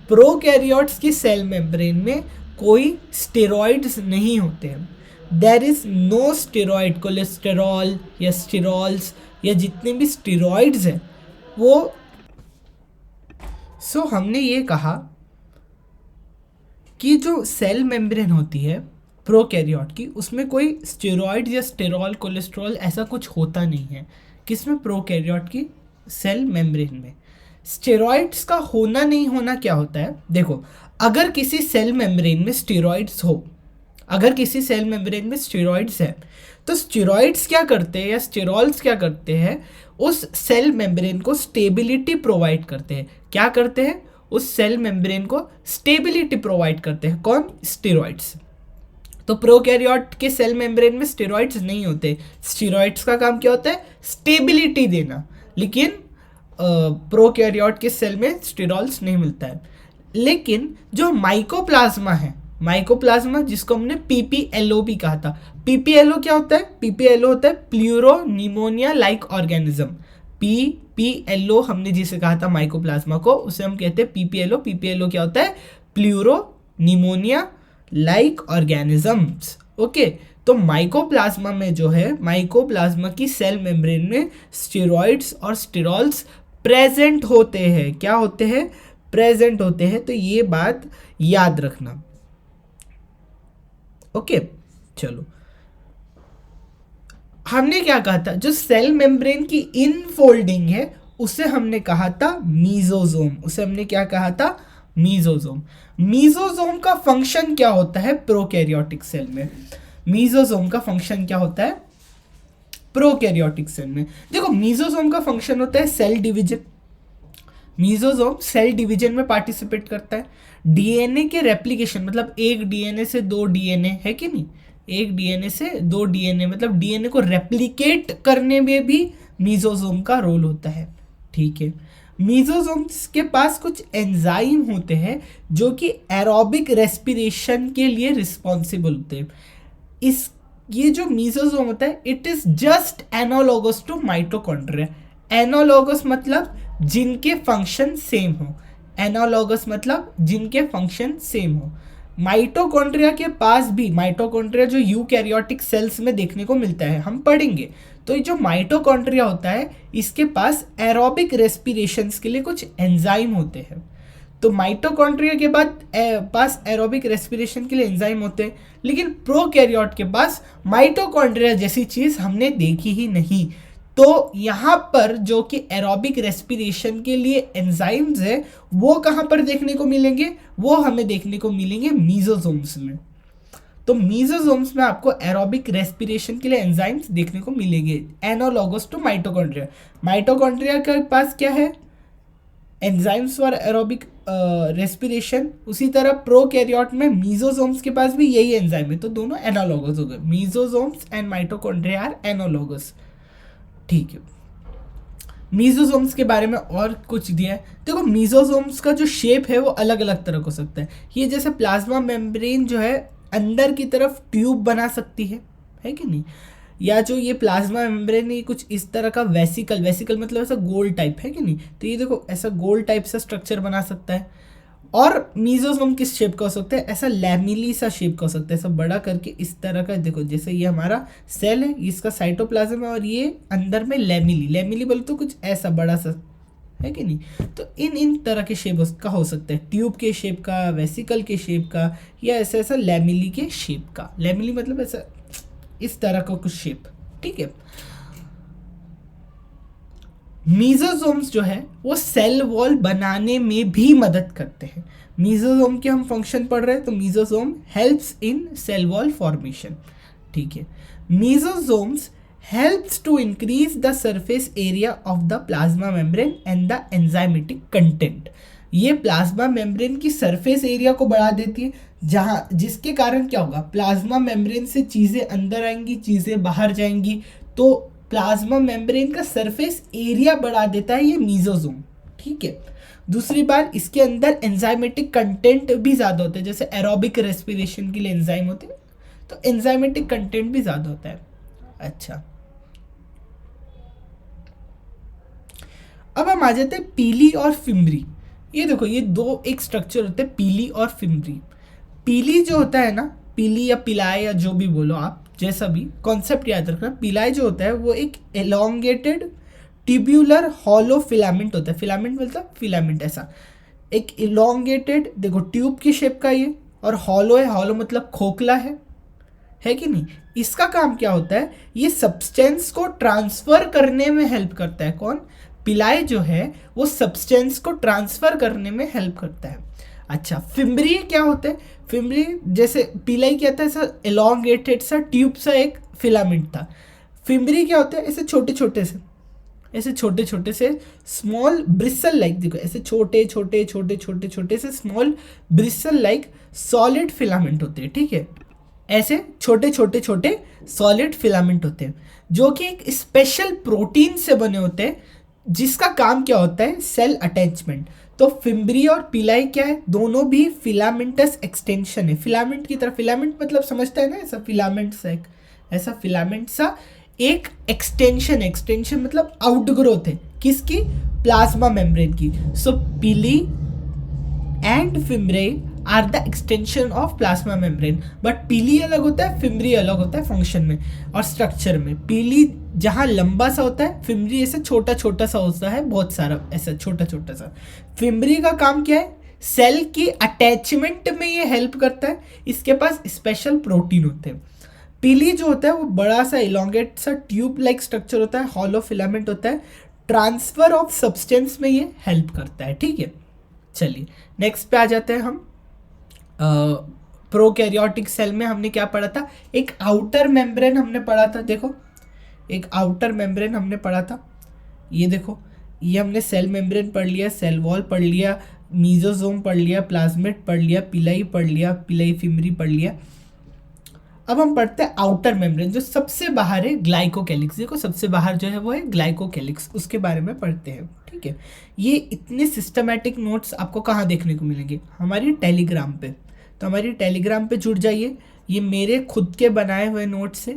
prokaryotes की सेल मेम्ब्रेन में कोई स्टेरॉइड्स नहीं होते हैं। There is no steroid, cholesterol या स्टेरॉल्स या जितने भी स्टेरॉइड्स हैं वो। सो हमने ये कहा कि जो सेल मेम्ब्रेन होती है प्रोकैरियोट की, उसमें कोई स्टेरॉइड या स्टेरॉल, कोलेस्ट्रॉल ऐसा कुछ होता नहीं है। किसमें? प्रोकैरियोट की सेल मेम्ब्रेन में। स्टेरॉइड्स का होना नहीं होना क्या होता है? देखो, अगर किसी सेल मेम्ब्रेन में स्टेरॉइड्स हो, अगर किसी सेल मेम्ब्रेन में स्टेरॉइड्स है, तो स्टेरॉइड्स क्या करते हैं या स्टेरॉल्स क्या करते हैं? उस सेल मेम्ब्रेन को स्टेबिलिटी प्रोवाइड करते हैं। क्या करते हैं? उस सेल मेम्ब्रेन को स्टेबिलिटी प्रोवाइड करते हैं। कौन? स्टेरॉइड्स। तो प्रोकैरियोट के सेल मेम्ब्रेन में स्टेरॉइड्स नहीं होते। स्टेरॉइड्स का काम क्या होता है? स्टेबिलिटी देना। लेकिन प्रोकैरियोट के सेल में स्टेरॉल्स नहीं मिलता है। लेकिन जो माइकोप्लाज्मा है, माइकोप्लाज्मा जिसको हमने पीपीएलओ भी कहा था, पीपीएलओ क्या होता है? पीपीएलओ होता है प्लूरोनिमोनिया लाइक ऑर्गेनिज्म। पीपीएलओ हमने जिसे कहा था माइकोप्लाज्मा को, उसे हम कहते हैं पीपीएलओ। पीपीएलओ क्या होता है? Pleuropneumonia like organisms. ओके, तो माइकोप्लाज्मा में जो है, माइकोप्लाज्मा की सेल मेम्ब्रेन में स्टेरॉइड्स और स्टेरॉल्स प्रेजेंट होते हैं। क्या होते हैं? प्रेजेंट होते हैं। तो ये बात याद रखना। ओके, चलो, हमने क्या कहा था? जो सेल मेम्ब्रेन की इनफोल्डिंग है उसे हमने कहा था मीजोजोम। उसे हमने क्या कहा था? मीजोजोम। मीजोजोम का फंक्शन क्या होता है प्रोकैरियोटिक सेल में? मीजोजोम का फंक्शन क्या होता है प्रोकैरियोटिक सेल में? देखो, मीजोजोम का फंक्शन होता है cell division. Mesosome cell division में पार्टिसिपेट करता है। डीएनए के रेप्लिकेशन, मतलब एक डीएनए से दो डीएनए, है कि नहीं? एक डीएनए से दो डीएनए, मतलब डीएनए को रेप्लिकेट करने में भी मीजोजोम का रोल होता है। ठीक है, मीजोजोम्स के पास कुछ एंजाइम होते हैं जो कि एरोबिक रेस्पिरेशन के लिए रिस्पॉन्सिबल होते हैं। ये जो मीजोजोम होता है, it is just analogous to mitochondria. Analogous मतलब जिनके फंक्शन सेम हो। एनालॉगस मतलब जिनके फंक्शन सेम हो। माइटोकॉन्ड्रिया के पास भी, माइटोकॉन्ड्रिया जो यूकैरियोटिक सेल्स में देखने को मिलता है, हम पढ़ेंगे। तो ये जो माइटोकॉन्ड्रिया होता है, इसके पास एरोबिक रेस्पिरेशंस के लिए कुछ एंजाइम होते हैं। तो माइटोकॉन्ड्रिया के बाद पास एरोबिक रेस्पिरेशन के लिए एंजाइम होते हैं, लेकिन प्रोकैरियोट के पास माइटोकॉन्ड्रिया जैसी चीज़ हमने देखी ही नहीं। तो यहाँ पर जो कि एरोबिक रेस्पिरेशन के लिए एंजाइम्स है वो कहाँ पर देखने को मिलेंगे, वो हमें देखने को मिलेंगे मीजोसोम्स में। तो मीजोसोम्स में आपको एरोबिक रेस्पिरेशन के लिए एंजाइम्स देखने को मिलेंगे एनालॉगस टू माइटोकॉन्ड्रिया। माइटोकॉन्ड्रिया के पास क्या है, एंजाइम्स फॉर एरोबिक रेस्पिरेशन। उसी तरह प्रोकैरियोट में मीजोसोम्स के पास भी यही एंजाइम है, तो दोनों एनालॉगस हो गए। मीजोसोम्स एंड माइटोकॉन्ड्रिया आर एनालॉगस। ठीक है, मीजोसोम्स के बारे में और कुछ दिया है। देखो मीजोसोम्स का जो शेप है वो अलग अलग तरह का हो सकता है। ये जैसे प्लाज्मा मेम्ब्रेन जो है अंदर की तरफ ट्यूब बना सकती है कि नहीं, या जो ये प्लाज्मा मेम्ब्रेन ये कुछ इस तरह का वेसिकल मतलब ऐसा गोल टाइप है कि नहीं, तो ये देखो ऐसा गोल टाइप सा स्ट्रक्चर बना सकता है। और मीजोसोम किस शेप का हो सकता है, ऐसा लैमिली सा शेप का हो सकता है, ऐसा बड़ा करके इस तरह का। देखो जैसे ये हमारा सेल है, इसका साइटोप्लाज्म है और ये अंदर में लैमिली बोले तो कुछ ऐसा बड़ा सा है कि नहीं। तो इन तरह के शेप का हो सकता है, ट्यूब के शेप का, वेसिकल के शेप का, या ऐसा ऐसा लैमिली के शेप का। लैमिली मतलब ऐसा इस तरह का कुछ शेप। ठीक है, मीजोसोम्स जो है वो सेल वॉल बनाने में भी मदद करते हैं। मीजोसोम के हम फंक्शन पढ़ रहे हैं, तो mesosome helps in cell wall formation. ठीक है, mesosomes helps to increase the surface area of the plasma membrane and the enzymatic content। ये प्लाज्मा मेम्ब्रेन की सरफेस एरिया को बढ़ा देती है, जहाँ जिसके कारण क्या होगा, प्लाज्मा मेम्ब्रेन से चीज़ें अंदर आएंगी, चीज़ें बाहर जाएंगी, तो प्लाज्मा मेम्ब्रेन का सरफेस एरिया बढ़ा देता है ये मीजोसोम। ठीक है, दूसरी बात इसके अंदर एंजाइमेटिक कंटेंट भी ज़्यादा होता है, जैसे एरोबिक रेस्पिरेशन के लिए एंजाइम होते हैं, तो एंजाइमेटिक कंटेंट भी ज़्यादा होता है। अच्छा, अब हम आ जाते हैं पीली और फिम्बरी। ये देखो ये दो एक स्ट्रक्चर होते हैं, पीली और फिम्बरी। पीली जो होता है ना, पीली या पिलाए या जो भी बोलो आप, जैसा भी कॉन्सेप्ट याद रखना। पिलाए जो होता है वो एक एलोंगेटेड ट्यूब्यूलर हॉलो फिलामेंट होता है। फिलामेंट मतलब फिलामेंट ऐसा एक इलोंगेटेड, देखो ट्यूब की शेप का ये, और हॉलो है, हॉलो मतलब खोखला है कि नहीं। इसका काम क्या होता है, ये सब्सटेंस को ट्रांसफर करने में हेल्प करता है। कौन, पिलाए जो है वो सब्सटेंस को ट्रांसफर करने में हेल्प करता है। अच्छा, फिम्बरी क्या होता है, फिम्बरी जैसे पिलाई क्या था, ऐसा एलोंगेटेड सा ट्यूब सा एक फिलामेंट था। फिम्बरी क्या होता है, ऐसे छोटे छोटे से स्मॉल ब्रिसल लाइक, देखो ऐसे छोटे से small bristle like solid filament होते हैं। ठीक है, ऐसे छोटे सॉलिड फिलामेंट होते हैं जो कि एक स्पेशल प्रोटीन से बने होते हैं, जिसका काम क्या होता है, सेल अटैचमेंट। तो फिम्बरी और पिलाई क्या है, दोनों भी फिलामेंटस एक्सटेंशन है। फिलामेंट की तरह, फिलामेंट मतलब समझता है ना, ऐसा फिलामेंट सा एक, ऐसा फिलामेंट सा एक एक्सटेंशन मतलब आउटग्रोथ है किसकी, प्लाज्मा मेम्ब्रेन की। So pili and fimbriae are the extension of plasma membrane. But pili अलग होता है, फिम्बरी अलग होता है फंक्शन में और स्ट्रक्चर में। पीली जहाँ लंबा सा होता है, फिम्बरी ऐसे छोटा सा होता है, बहुत सारा ऐसा छोटा सा। फिम्बरी का काम क्या है, सेल की अटैचमेंट में ये हेल्प करता है, इसके पास स्पेशल प्रोटीन होते हैं। पीली जो होता है वो बड़ा सा इलोंगेट सा ट्यूब लाइक स्ट्रक्चर होता है, हॉलो फिलामेंट होता है, ट्रांसफर ऑफ सब्सटेंस में ये हेल्प करता है। ठीक है, चलिए नेक्स्ट पे आ जाते हैं हम। प्रोकैरियोटिक सेल में हमने क्या पढ़ा था, एक आउटर मेम्ब्रेन हमने पढ़ा था। देखो एक आउटर मेम्ब्रेन हमने पढ़ा था, ये देखो ये हमने सेल मेम्ब्रेन पढ़ लिया, सेल वॉल पढ़ लिया, मीजोसोम पढ़ लिया, प्लाज्मेट पढ़ लिया, पिलाई पढ़ लिया, पिलाई फिम्बरी पढ़ लिया। अब हम पढ़ते हैं आउटर मेम्ब्रेन, जो सबसे बाहर है, ग्लाइकोकैलिक्स। देखो सबसे बाहर जो है वो है ग्लाइकोकैलिक्स, उसके बारे में पढ़ते हैं। ठीक है, ये इतने सिस्टमैटिक नोट्स आपको कहाँ देखने को मिलेंगे, हमारी टेलीग्राम पे। तो हमारी टेलीग्राम पे जुड़ जाइए, ये मेरे खुद के बनाए हुए नोट्स है।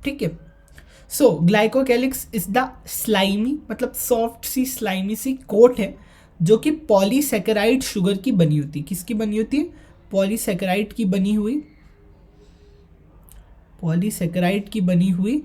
ठीक है, सो ग्लाइकोकैलिक्स इज द स्लाइमी मतलब सॉफ्ट सी स्लाइमी सी कोट है, जो कि पॉलीसैकेराइड शुगर की बनी होती है। किसकी बनी होती है, पॉलीसैकेराइड की बनी हुई, पॉलीसैकेराइड की बनी हुई,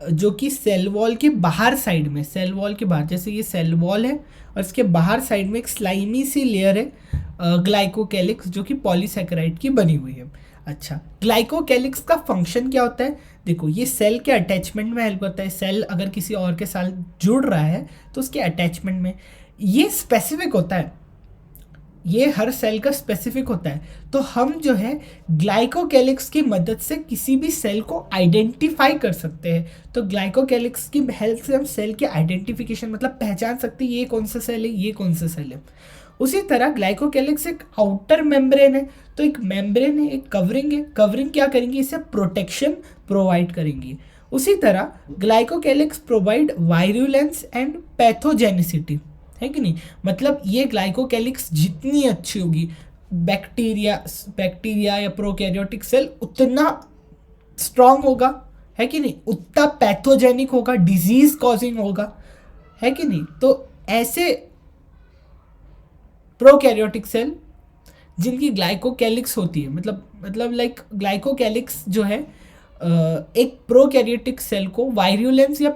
जो कि सेल वॉल के बाहर साइड में, सेल वॉल के बाहर, जैसे ये सेल वॉल है और इसके बाहर साइड में एक स्लाइमी सी लेयर है ग्लाइकोकैलिक्स, जो कि पॉलीसैकेराइड की बनी हुई है। अच्छा, ग्लाइकोकैलिक्स का फंक्शन क्या होता है, देखो ये सेल के अटैचमेंट में हेल्प करता है। सेल अगर किसी और के साथ जुड़ रहा है तो उसके अटैचमेंट में, ये स्पेसिफिक होता है, ये हर सेल का स्पेसिफिक होता है। तो हम जो है ग्लाइकोकैलिक्स की मदद से किसी भी सेल को आइडेंटिफाई कर सकते हैं। तो ग्लाइकोकैलिक्स की हेल्प से हम सेल के आइडेंटिफिकेशन मतलब पहचान सकते हैं ये कौन सा सेल है, ये कौन सा सेल है। उसी तरह ग्लाइकोकैलिक्स एक आउटर मेम्ब्रेन है, तो एक मेम्ब्रेन है, एक कवरिंग है। कवरिंग क्या करेंगी, इसे प्रोटेक्शन प्रोवाइड करेंगी। उसी तरह glycocalyx provide virulence and pathogenicity, है कि नहीं। मतलब ये ग्लाइकोकैलिक्स जितनी अच्छी होगी, बैक्टीरिया या प्रोकैरियोटिक सेल उतना स्ट्रांग होगा, है कि नहीं, उतना पैथोजेनिक होगा, डिजीज कॉजिंग होगा, है कि नहीं। तो ऐसे प्रोकैरियोटिक सेल जिनकी ग्लाइकोकैलिक्स होती है, मतलब लाइक ग्लाइकोकैलिक्स जो है एक प्रोकैरियोटिक सेल को वायरुलेंस या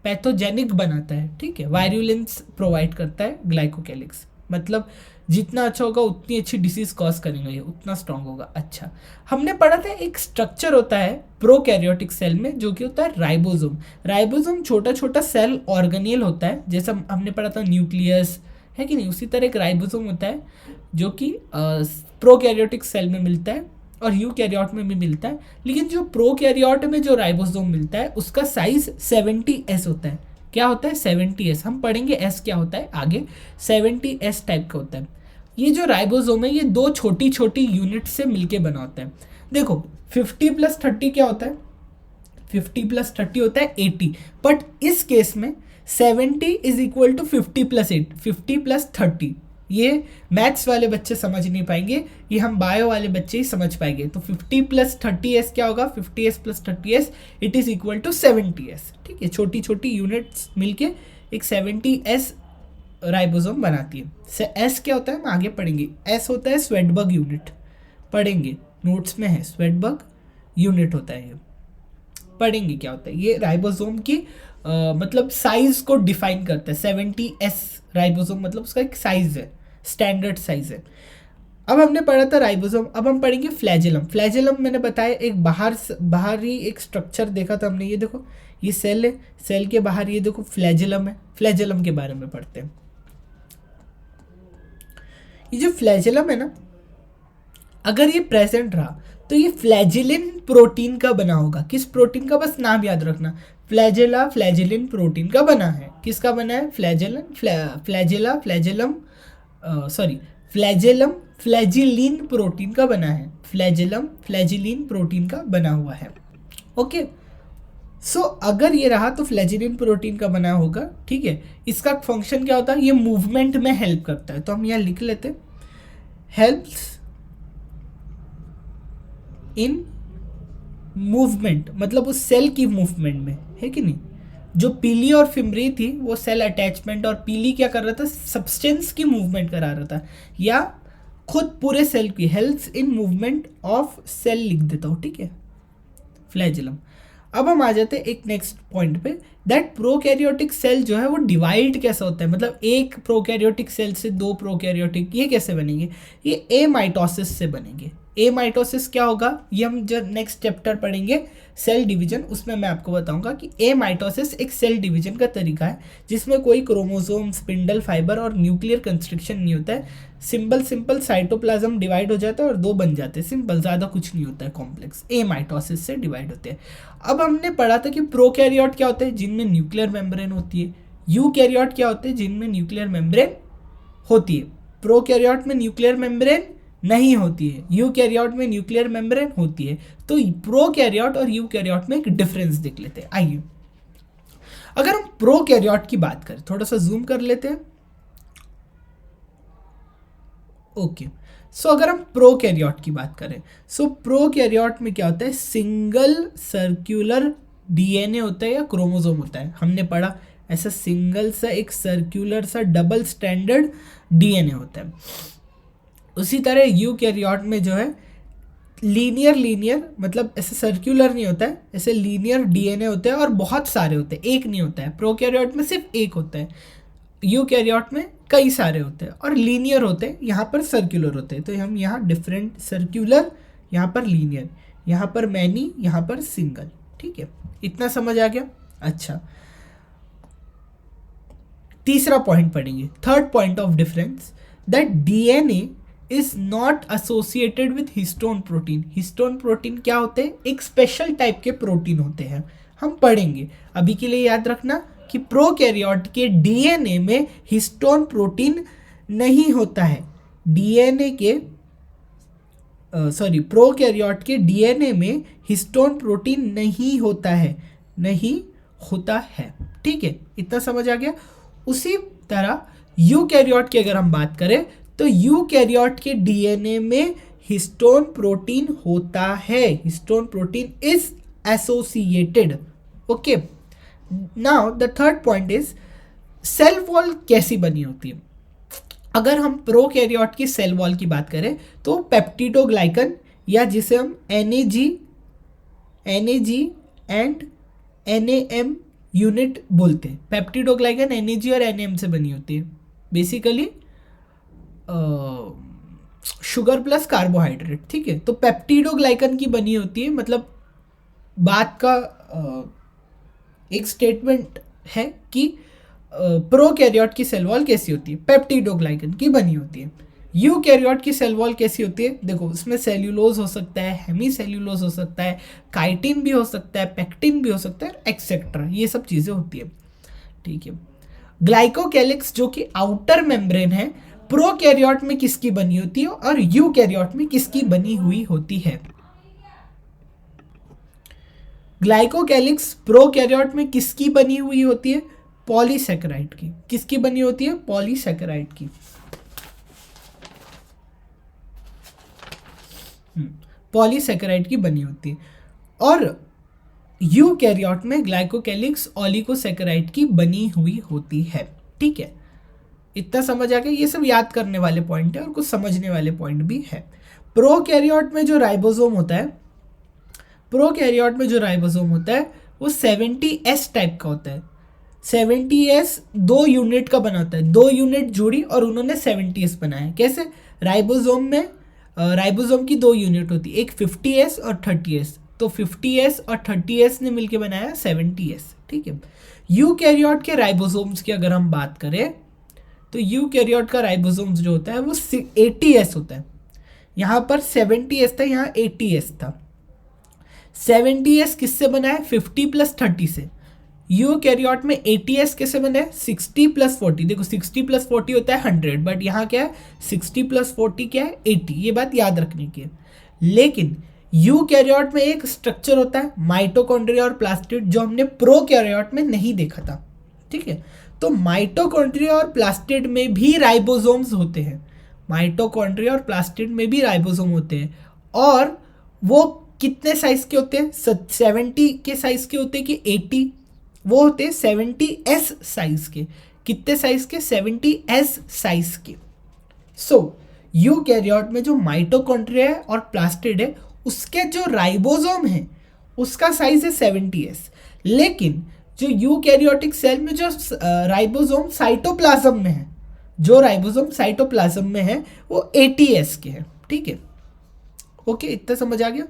पैथोजेनिक बनाता है, ठीक है। वायरुलेंस प्रोवाइड करता है ग्लाइकोकैलिक्स, मतलब जितना अच्छा होगा उतनी अच्छी डिसीज कॉज करेंगे, ये उतना स्ट्रांग होगा। अच्छा, हमने पढ़ा था एक स्ट्रक्चर होता है प्रोकैरियोटिक सेल में जो कि होता है राइबोसोम। राइबोसोम छोटा छोटा सेल ऑर्गेनेल होता है, जैसा हमने पढ़ा था न्यूक्लियस, है कि नहीं। उसी तरह एक राइबोसोम होता है जो कि प्रोकैरियोटिक सेल में मिलता है और यूकैरियोट में भी मिलता है। लेकिन जो प्रोकैरियोट में जो राइबोसोम मिलता है उसका साइज 70S होता है। क्या होता है 70S, हम पढ़ेंगे S क्या होता है आगे। 70S टाइप का होता है। ये जो राइबोसोम है ये दो छोटी छोटी यूनिट से मिलके बना होता है। देखो 50+30 क्या होता है, 50+30 होता है 80, बट इस केस में 70 इज इक्वल टू 50+8, 50+30। ये मैथ्स वाले बच्चे समझ नहीं पाएंगे, ये हम बायो वाले बच्चे ही समझ पाएंगे। तो 50+30S क्या होगा, 50S+30S it is equal to 70S, ठीक है। छोटी छोटी यूनिट्स मिलके एक 70S राइबोसोम बनाती है। एस क्या होता है हम आगे पढ़ेंगे। एस होता है स्वेडबर्ग यूनिट, पढ़ेंगे नोट्स में है, स्वेडबर्ग यूनिट होता है, ये पढ़ेंगे क्या होता है। ये राइबोसोम की मतलब साइज को डिफाइन करता है। 70S राइबोसोम मतलब उसका एक साइज है, स्टैंडर्ड साइज है। अब हमने पढ़ा था राइबोसोम, अब हम पढ़ेंगे फ्लैजेलम। फ्लैजेलम मैंने बताया एक बाहरी एक स्ट्रक्चर देखा था हमने। ये देखो ये सेल है, सेल के बाहर ये देखो फ्लैजेलम है। फ्लैजेलम के बारे में पढ़ते हैं। ये जो फ्लैजेलम है ना, अगर ये प्रेजेंट रहा तो ये फ्लैजिलिन प्रोटीन का बना होगा। किस प्रोटीन का, बस नाम याद रखना, फ्लैजेला फ्लैजिलिन प्रोटीन का बना है। किसका बना है, फ्लैजेलम फ्लैजिलिन प्रोटीन का बना है। फ्लैजेलम फ्लैजिलिन प्रोटीन का बना हुआ है, ओके। सो अगर ये रहा तो फ्लैजिलिन प्रोटीन का बना होगा, ठीक है। इसका फंक्शन क्या होता है, ये मूवमेंट में हेल्प करता है। तो हम यहाँ लिख लेते, हेल्प्स इन मूवमेंट, मतलब उस सेल की मूवमेंट में, है कि नहीं। जो पीली और फिमरी थी वो सेल अटैचमेंट, और पीली क्या कर रहा था, सब्सटेंस की मूवमेंट करा रहा था, या खुद पूरे सेल की। Helps in movement of cell लिख देता हूँ, ठीक है, फ्लैजेलम। अब हम आ जाते हैं एक नेक्स्ट पॉइंट पे, दैट प्रोकैरियोटिक सेल जो है वो डिवाइड कैसा होता है। मतलब एक प्रोकैरियोटिक सेल से दो प्रोकैरियोटिक, ये कैसे बनेंगे, ये एमाइटोसिस से बनेंगे। एमाइटोसिस क्या होगा, ये हम जब नेक्स्ट चैप्टर पढ़ेंगे सेल डिवीजन, उसमें मैं आपको बताऊंगा कि एमाइटोसिस एक सेल डिवीजन का तरीका है जिसमें कोई क्रोमोसोम, स्पिंडल फाइबर और न्यूक्लियर कंस्ट्रक्शन नहीं होता है। सिंपल साइटोप्लाज्म डिवाइड हो जाता है और दो बन जाते हैं, सिंपल, ज़्यादा कुछ नहीं होता है कॉम्प्लेक्स। एमाइटोसिस से डिवाइड होते हैं। अब हमने पढ़ा था कि प्रोकैरियोट क्या होते हैं, जिनमें न्यूक्लियर मेम्ब्रेन होती है। यूकैरियोट क्या होते हैं, जिनमें न्यूक्लियर मेम्ब्रेन होती है। प्रोकैरियोट में न्यूक्लियर मेम्ब्रेन नहीं होती है, यूकैरियोट में न्यूक्लियर मेम्ब्रेन होती है। तो प्रोकैरियोट और यूकैरियोट में एक डिफरेंस देख लेते हैं। आइए, अगर हम प्रोकैरियोट की बात करें, थोड़ा सा जूम कर लेते हैं, ओके। सो अगर हम प्रोकैरियोट की बात करें, सो प्रोकैरियोट में क्या होता है, सिंगल सर्कुलर डीएनए होता है या क्रोमोसोम होता है। हमने पढ़ा ऐसा सिंगल सा एक सर्कुलर सा डबल स्टैंडर्ड डीएनए होता है। उसी तरह यूकैरियोट में जो है लीनियर मतलब ऐसे सर्कुलर नहीं होता है, ऐसे लीनियर डीएनए होते हैं और बहुत सारे होते हैं, एक नहीं होता है। प्रोकैरियोट में सिर्फ एक होता है, यूकैरियोट में कई सारे होते हैं और लीनियर होते हैं, यहाँ पर सर्कुलर होते हैं। तो हम यहाँ डिफरेंट, सर्कुलर यहाँ पर लीनियर, यहाँ पर मैनी, यहाँ पर सिंगल। ठीक है, इतना समझ आ गया। अच्छा, तीसरा पॉइंट पढ़ेंगे, third point of difference, that DNA is not associated with histone protein. Histone protein क्या होते हैं? एक स्पेशल टाइप के प्रोटीन होते हैं, हम पढ़ेंगे। अभी के लिए याद रखना कि प्रोकैरियोट के डीएनए में हिस्टोन प्रोटीन नहीं होता है। डीएनए के प्रोकैरियोट के डीएनए में हिस्टोन प्रोटीन नहीं होता है, नहीं होता है। ठीक है, इतना समझ आ गया। उसी तरह यूकैरियोट की अगर हम बात करें तो यूकैरियोट के डीएनए में हिस्टोन प्रोटीन होता है। Histone protein is associated. Okay, now the third point is cell wall कैसी बनी होती है। अगर हम प्रोकैरियोट की सेल वॉल की बात करें तो पेप्टिडोग्लाइकन, या जिसे हम एनएजी एंड एनएएम यूनिट बोलते हैं। पेप्टिडोग्लाइकन एनएजी और एनएएम से बनी होती है, बेसिकली शुगर प्लस कार्बोहाइड्रेट। ठीक है, तो पेप्टिडोग्लाइकन की बनी होती है, मतलब बात का एक स्टेटमेंट है कि प्रोकैरियोट की सेल वॉल कैसी होती है, पेप्टिडोग्लाइकन की बनी होती है। यूकैरियोट की सेल वॉल कैसी होती है? देखो, उसमें सेल्यूलोज हो सकता है, हेमी सेल्यूलोज हो सकता है, काइटिन भी हो सकता है, पेक्टिन भी हो सकता है, एक्सेट्रा, ये सब चीज़ें होती है। ठीक है, ग्लाइकोकैलिक्स जो कि आउटर मेम्ब्रेन है, प्रोकैरियोट में किसकी बनी होती है और यूकैरियोट में किसकी बनी हुई होती है? ग्लाइकोकैलिक्स प्रोकैरियोट में किसकी बनी हुई होती है? पॉलीसैकेराइड की। किसकी बनी होती है? पॉलीसैकेराइड की। पॉलीसैकेराइड की बनी होती है। और यूकैरियोट में ग्लाइकोकैलिक्स ओलिगोसैकेराइड की बनी हुई होती है। ठीक है, इतना समझ आ गया। ये सब याद करने वाले पॉइंट है और कुछ समझने वाले पॉइंट भी है। प्रोकैरियोट में जो राइबोसोम होता है, प्रोकैरियोट में जो राइबोसोम होता है वो 70S टाइप का होता है। 70S 2 यूनिट का बना होता है, 2 यूनिट जुड़ी और उन्होंने 70S बनाया। कैसे? राइबोसोम में राइबोसोम की 2 यूनिट होती है, एक 50S और 30S। तो 50S और 30S ने मिलकर बनाया 70S। ठीक है, यूकैरियोट के राइबोसोम्स की अगर हम बात करें तो यूकैरियोट का राइबोसोम्स जो होता है वो 80S होता है। यहाँ पर 70S था, यहाँ 80S था। 70S किससे बना है? 50 + 30 से। यूकैरियोट में 80S कैसे बना है? 60 + 40। देखो, 60 + 40 होता है 100, बट यहाँ क्या है? 60 + 40 क्या है? 80। ये बात याद रखने की है। लेकिन यूकैरियोट में एक स्ट्रक्चर होता है माइटोकॉन्ड्रिया और प्लास्टिड, जो हमने प्रोकैरियोट में नहीं देखा था। ठीक है, तो माइटोकॉन्ड्रिया और प्लास्टिड में भी राइबोसोम्स होते हैं। माइटोकॉन्ड्रिया और प्लास्टिड में भी राइबोसोम होते हैं, और वो कितने साइज के होते हैं? 70 के साइज के होते हैं कि 80? वो होते हैं 70S साइज के। कितने साइज के? 70S साइज के। सो यूकैरियोट में जो माइटोकॉन्ड्रिया है और प्लास्टिड है, उसके जो राइबोसोम है उसका साइज है 70S। लेकिन जो यूकैरियोटिक सेल में जो राइबोसोम साइटोप्लाज्म में है, जो राइबोसोम साइटोप्लाज्म में है, वो 80S के हैं। ठीक है, ओके, इतना समझ आ गया।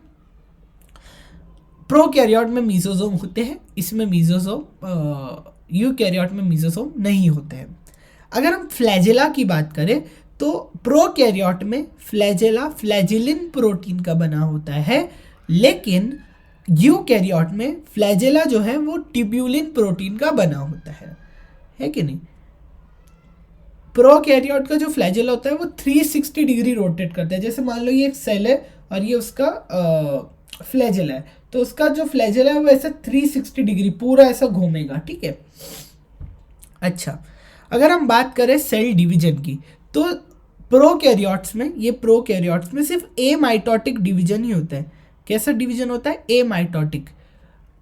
प्रोकैरियोट में मीजोसोम होते हैं, इसमें मीजोसोम, यूकैरियोट में मीजोसोम नहीं होते हैं। अगर हम फ्लैजेला की बात करें तो प्रोकैरियोट में फ्लैजेला फ्लैजिलिन प्रोटीन का बना होता है, लेकिन यूकैरियोट में फ्लैजेला जो है वो ट्यूब्यूलिन प्रोटीन का बना होता है कि नहीं? प्रोकैरियोट का जो फ्लैजेला होता है वो 360 डिग्री रोटेट करता है। जैसे मान लो ये एक सेल है और ये उसका फ्लैजेला है, तो उसका जो फ्लैजेला है वो ऐसा 360 डिग्री पूरा ऐसा घूमेगा। ठीक है, अच्छा, अगर हम बात करें सेल डिवीजन की तो प्रोकैरियोट्स में सिर्फ ए माइटोटिक डिवीजन ही होता है। कैसा डिवीजन होता है? ए माइटोटिक।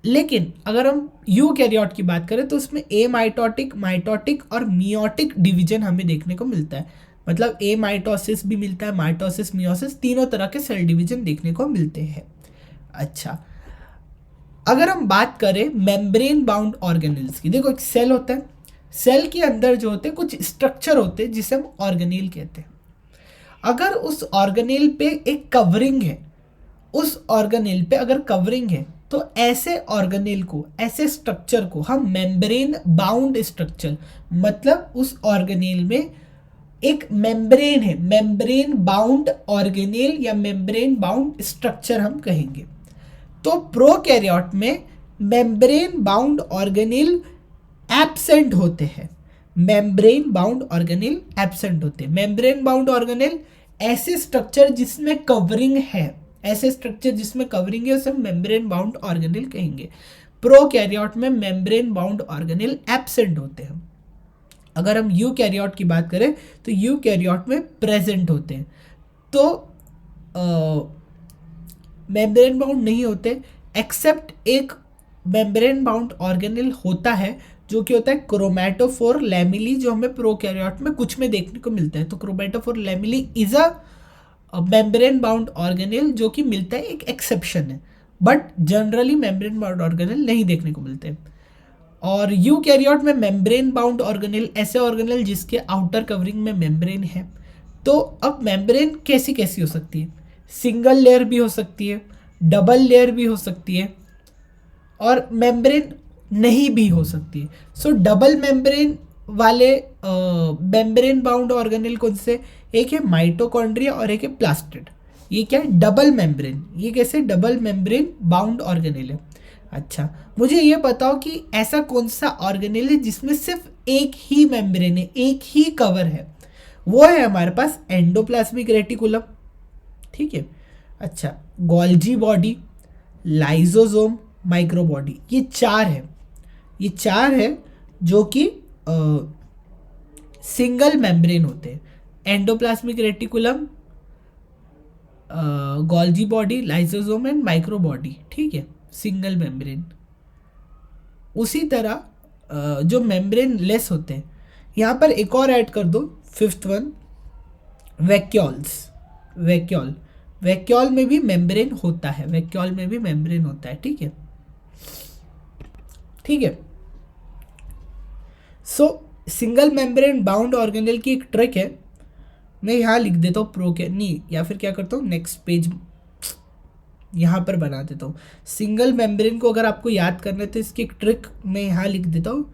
लेकिन अगर हम यूकैरियोट की बात करें तो उसमें ए माइटोटिक, माइटोटिक और मियोटिक डिवीजन हमें देखने को मिलता है। मतलब ए माइटोसिस भी मिलता है, माइटोसिस, मियोसिस, तीनों तरह के सेल डिवीजन देखने को मिलते हैं। अच्छा, अगर हम बात करें मेम्ब्रेन बाउंड ऑर्गेनेल्स की, देखो एक सेल होता है, सेल के अंदर जो होते हैं कुछ स्ट्रक्चर होते हैं जिसे हम ऑर्गेनेल कहते हैं। अगर उस ऑर्गेनेल पे एक कवरिंग है उस ऑर्गेनेल पे अगर कवरिंग है तो ऐसे ऑर्गेनेल को, ऐसे स्ट्रक्चर को हम मेम्ब्रेन बाउंड स्ट्रक्चर, मतलब उस ऑर्गेनेल में एक मेम्ब्रेन है, मेम्ब्रेन बाउंड ऑर्गेनेल या मेम्ब्रेन बाउंड स्ट्रक्चर हम कहेंगे। तो प्रोकैरियोट में मेम्ब्रेन बाउंड ऑर्गेनेल एब्सेंट होते हैं, मेम्ब्रेन बाउंड ऑर्गेनेल एब्सेंट होते हैं। मेम्ब्रेन बाउंड ऑर्गेनेल ऐसे स्ट्रक्चर जिसमें कवरिंग है, ऐसे स्ट्रक्चर जिसमें कवरिंग है उसे मेम्ब्रेन बाउंड ऑर्गेनेल कहेंगे। प्रोकैरियोट में मेम्ब्रेन बाउंड ऑर्गेनेल एब्सेंट होते हैं। अगर हम यूकैरियोट की बात करें तो यूकैरियोट में प्रेजेंट होते हैं। तो मेम्ब्रेन बाउंड नहीं होते, एक्सेप्ट एक मेम्ब्रेन बाउंड ऑर्गेनेल होता है जो कि होता है क्रोमैटोफोर लैमिली, जो हमें प्रोकैरियोट में कुछ में देखने को मिलता है। तो chromatophore lamellae is a membrane bound organelle, जो कि मिलता है, एक एक्सेप्शन है, but generally membrane bound organelle नहीं देखने को मिलते। और यूकैरियोट में मेम्ब्रेन बाउंड ऑर्गेनेल ऐसे ऑर्गेनेल जिसके आउटर कवरिंग में मेम्ब्रेन है। तो अब मेम्ब्रेन कैसी कैसी हो सकती है? सिंगल लेयर भी हो सकती है, डबल लेयर भी हो सकती है, और मेम्ब्रेन नहीं भी हो सकती है। सो डबल मेम्ब्रेन वाले मेम्ब्रेन बाउंड ऑर्गेनेल कौन से? एक है माइटोकॉन्ड्रिया और एक है प्लास्टिड। ये क्या है? Double membrane. ये कैसे डबल मेम्ब्रेन बाउंड ऑर्गेनेल है? अच्छा, मुझे ये बताओ कि ऐसा कौन सा ऑर्गेनेल है जिसमें सिर्फ एक ही मेम्ब्रेन है, एक ही कवर है? वो है हमारे पास एंडोप्लाज्मिक रेटिकुलम। ठीक है। अच्छा, गोल्जी बॉडी, लाइजोसोम, माइक्रोबॉडी, ये चार है। ये चार है जो कि सिंगल मेम्ब्रेन होते हैं। Endoplasmic reticulum, Golgi body, lysosome and microbody. ठीक है, सिंगल मेम्ब्रेन। उसी तरह जो मेम्ब्रेन लेस होते हैं, यहाँ पर एक और ऐड कर दो, fifth one, vacuoles. Vacuole, vacuole में भी मेम्ब्रेन होता है, वैक्यूल में भी मेम्ब्रेन होता है। ठीक है, ठीक है। सो सिंगल मेम्ब्रेन बाउंड ऑर्गेनेल की एक ट्रिक है, मैं यहाँ लिख देता हूँ नहीं, या फिर क्या करता हूँ, नेक्स्ट पेज यहाँ पर बना देता हूँ। सिंगल मेम्ब्रेन को अगर आपको याद करना है तो इसकी एक ट्रिक मैं यहाँ लिख देता हूँ,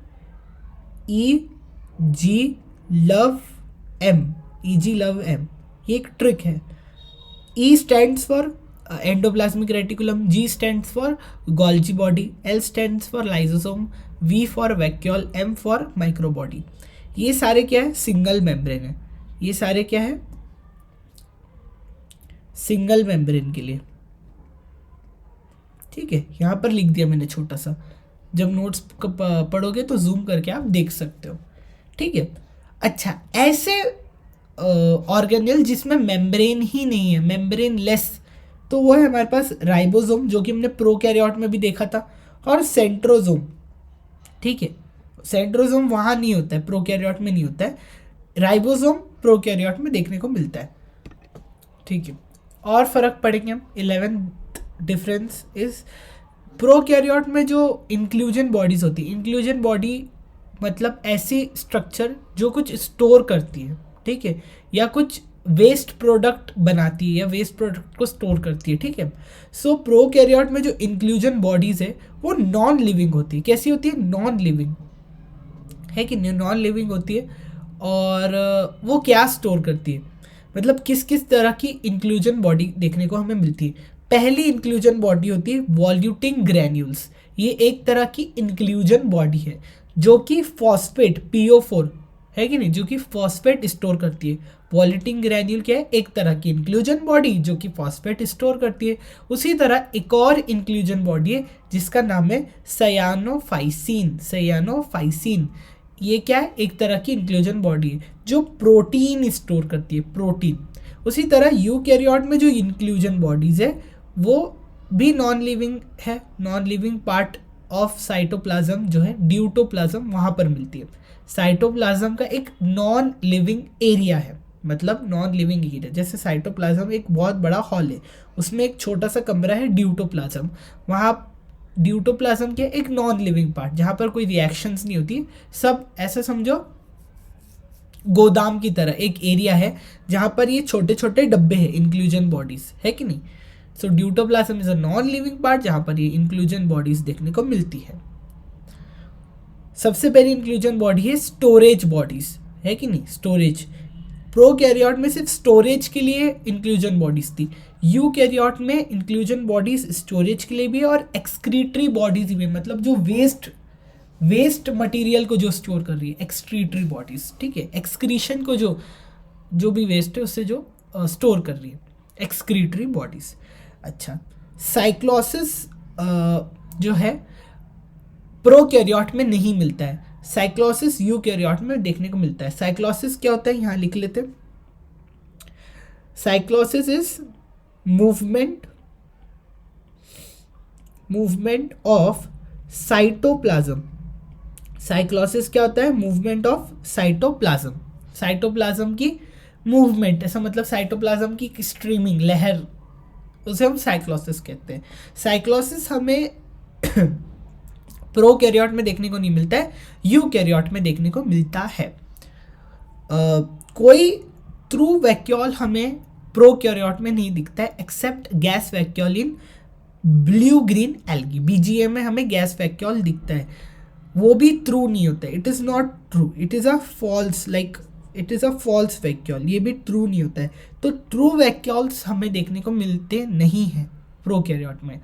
E G love M, E G love M, ये एक ट्रिक है। E stands for endoplasmic reticulum, G stands for Golgi body, L stands for lysosome, V for vacuole, M for microbody. ये सारे क्या है? सिंगल मेम्ब्रेन है। ये सारे क्या है? सिंगल मेम्ब्रेन के लिए। ठीक है, यहाँ पर लिख दिया मैंने छोटा सा, जब नोट्स पढ़ोगे तो जूम करके आप देख सकते हो। ठीक है। अच्छा, ऐसे ऑर्गेनेल जिसमें मेम्ब्रेन ही नहीं है, मेम्ब्रेन लेस, तो वो है हमारे पास राइबोसोम, जो कि हमने प्रोकैरियोट में भी देखा था, और सेंट्रोसोम। ठीक है, सेंट्रोसोम वहाँ नहीं होता है, प्रोकैरियोट में नहीं होता है, राइबोसोम प्रोकैरियोट में देखने को मिलता है। ठीक है, और फर्क पड़ेंगे हम। 11th डिफरेंस इज प्रोकैरियोट में जो इंक्लूजन बॉडीज होती है, इंक्लूजन बॉडी मतलब ऐसी स्ट्रक्चर जो कुछ स्टोर करती है, ठीक है, या कुछ वेस्ट प्रोडक्ट बनाती है या वेस्ट प्रोडक्ट को स्टोर करती है। ठीक है। सो प्रोकैरियोट में जो इंक्लूजन बॉडीज है वो नॉन लिविंग होती है। कैसी होती है? नॉन लिविंग, है कि नहीं? नॉन लिविंग होती है। और वो क्या स्टोर करती है, मतलब किस किस तरह की इंक्लूजन बॉडी देखने को हमें मिलती है? पहली इंक्लूजन बॉडी होती है वॉल्यूटिंग ग्रैन्यूल्स। ये एक तरह की इंक्लूजन बॉडी है जो कि फॉस्फेट, PO4, है कि नहीं, जो कि फॉस्फेट स्टोर करती है। वॉल्यूटिंग ग्रैन्यूल क्या है? एक तरह की इंक्लूजन बॉडी जो कि फॉस्फेट स्टोर करती है। उसी तरह एक और इंक्लूजन बॉडी है जिसका नाम है सायानोफाइसिन। सायानोफाइसिन ये क्या है? एक तरह की इंक्लूजन बॉडी है जो प्रोटीन स्टोर करती है, प्रोटीन। उसी तरह यूकैरियोट में जो इंक्लूजन बॉडीज है वो भी नॉन लिविंग है। Non living part of cytoplasm जो है ड्यूटोप्लाज्म, वहाँ पर मिलती है। साइटोप्लाज्म का एक नॉन लिविंग एरिया है, मतलब नॉन लिविंग एरिया, जैसे साइटोप्लाज्म एक बहुत बड़ा हॉल है, उसमें एक छोटा सा कमरा है ड्यूटोप्लाज्म। वहाँ ड्यूटोप्लाज्म के एक नॉन लिविंग पार्ट जहाँ पर कोई रिएक्शंस नहीं होती, सब ऐसा समझो गोदाम की तरह एक एरिया है जहाँ पर ये छोटे छोटे डब्बे हैं, इंक्लूजन बॉडीज, है कि नहीं? So deutoplasm is a non living part जहाँ पर ये इंक्लूजन बॉडीज देखने को मिलती है। सबसे पहली इंक्लूजन बॉडी है स्टोरेज बॉडीज, है कि नहीं, स्टोरेज। प्रोकैरियोट में सिर्फ स्टोरेज के लिए इंक्लूजन बॉडीज थी, यूकैरियोट में इंक्लूजन बॉडीज स्टोरेज के लिए भी और एक्सक्रीटरी बॉडीज भी, मतलब जो वेस्ट मटेरियल को जो स्टोर कर रही है, एक्सक्रीटरी बॉडीज, ठीक है, एक्सक्रीशन को जो भी वेस्ट है उससे जो स्टोर कर रही है, एक्सक्रीटरी बॉडीज। अच्छा, साइक्लोसिस जो है प्रोकैरियोट में नहीं मिलता है, साइक्लोसिस यूकैरियोट में देखने को मिलता है। साइक्लोसिस क्या होता है, यहाँ लिख लेते हैं। Cyclosis is movement of cytoplasm. Cyclosis क्या होता है, मूवमेंट ऑफ साइटोप्लाज्म, साइटोप्लाज्म की मूवमेंट, ऐसा मतलब साइटोप्लाज्म की स्ट्रीमिंग, लहर, उसे हम साइक्लोसिस कहते हैं। साइक्लोसिस हमें प्रोकैरियोट में देखने को नहीं मिलता है, यूकैरियोट में देखने को मिलता है। कोई ट्रू वैक्यूल हमें प्रोकैरियोट में नहीं दिखता है except gas vacuole in blue green algae. BGA में हमें गैस वैक्यूल दिखता है, वो भी ट्रू नहीं होता है, it is not true, it is a false vacuole, ये भी ट्रू नहीं होता है। तो ट्रू वैक्यूल्स हमें देखने को मिलते नहीं हैं प्रोकैरियोट में।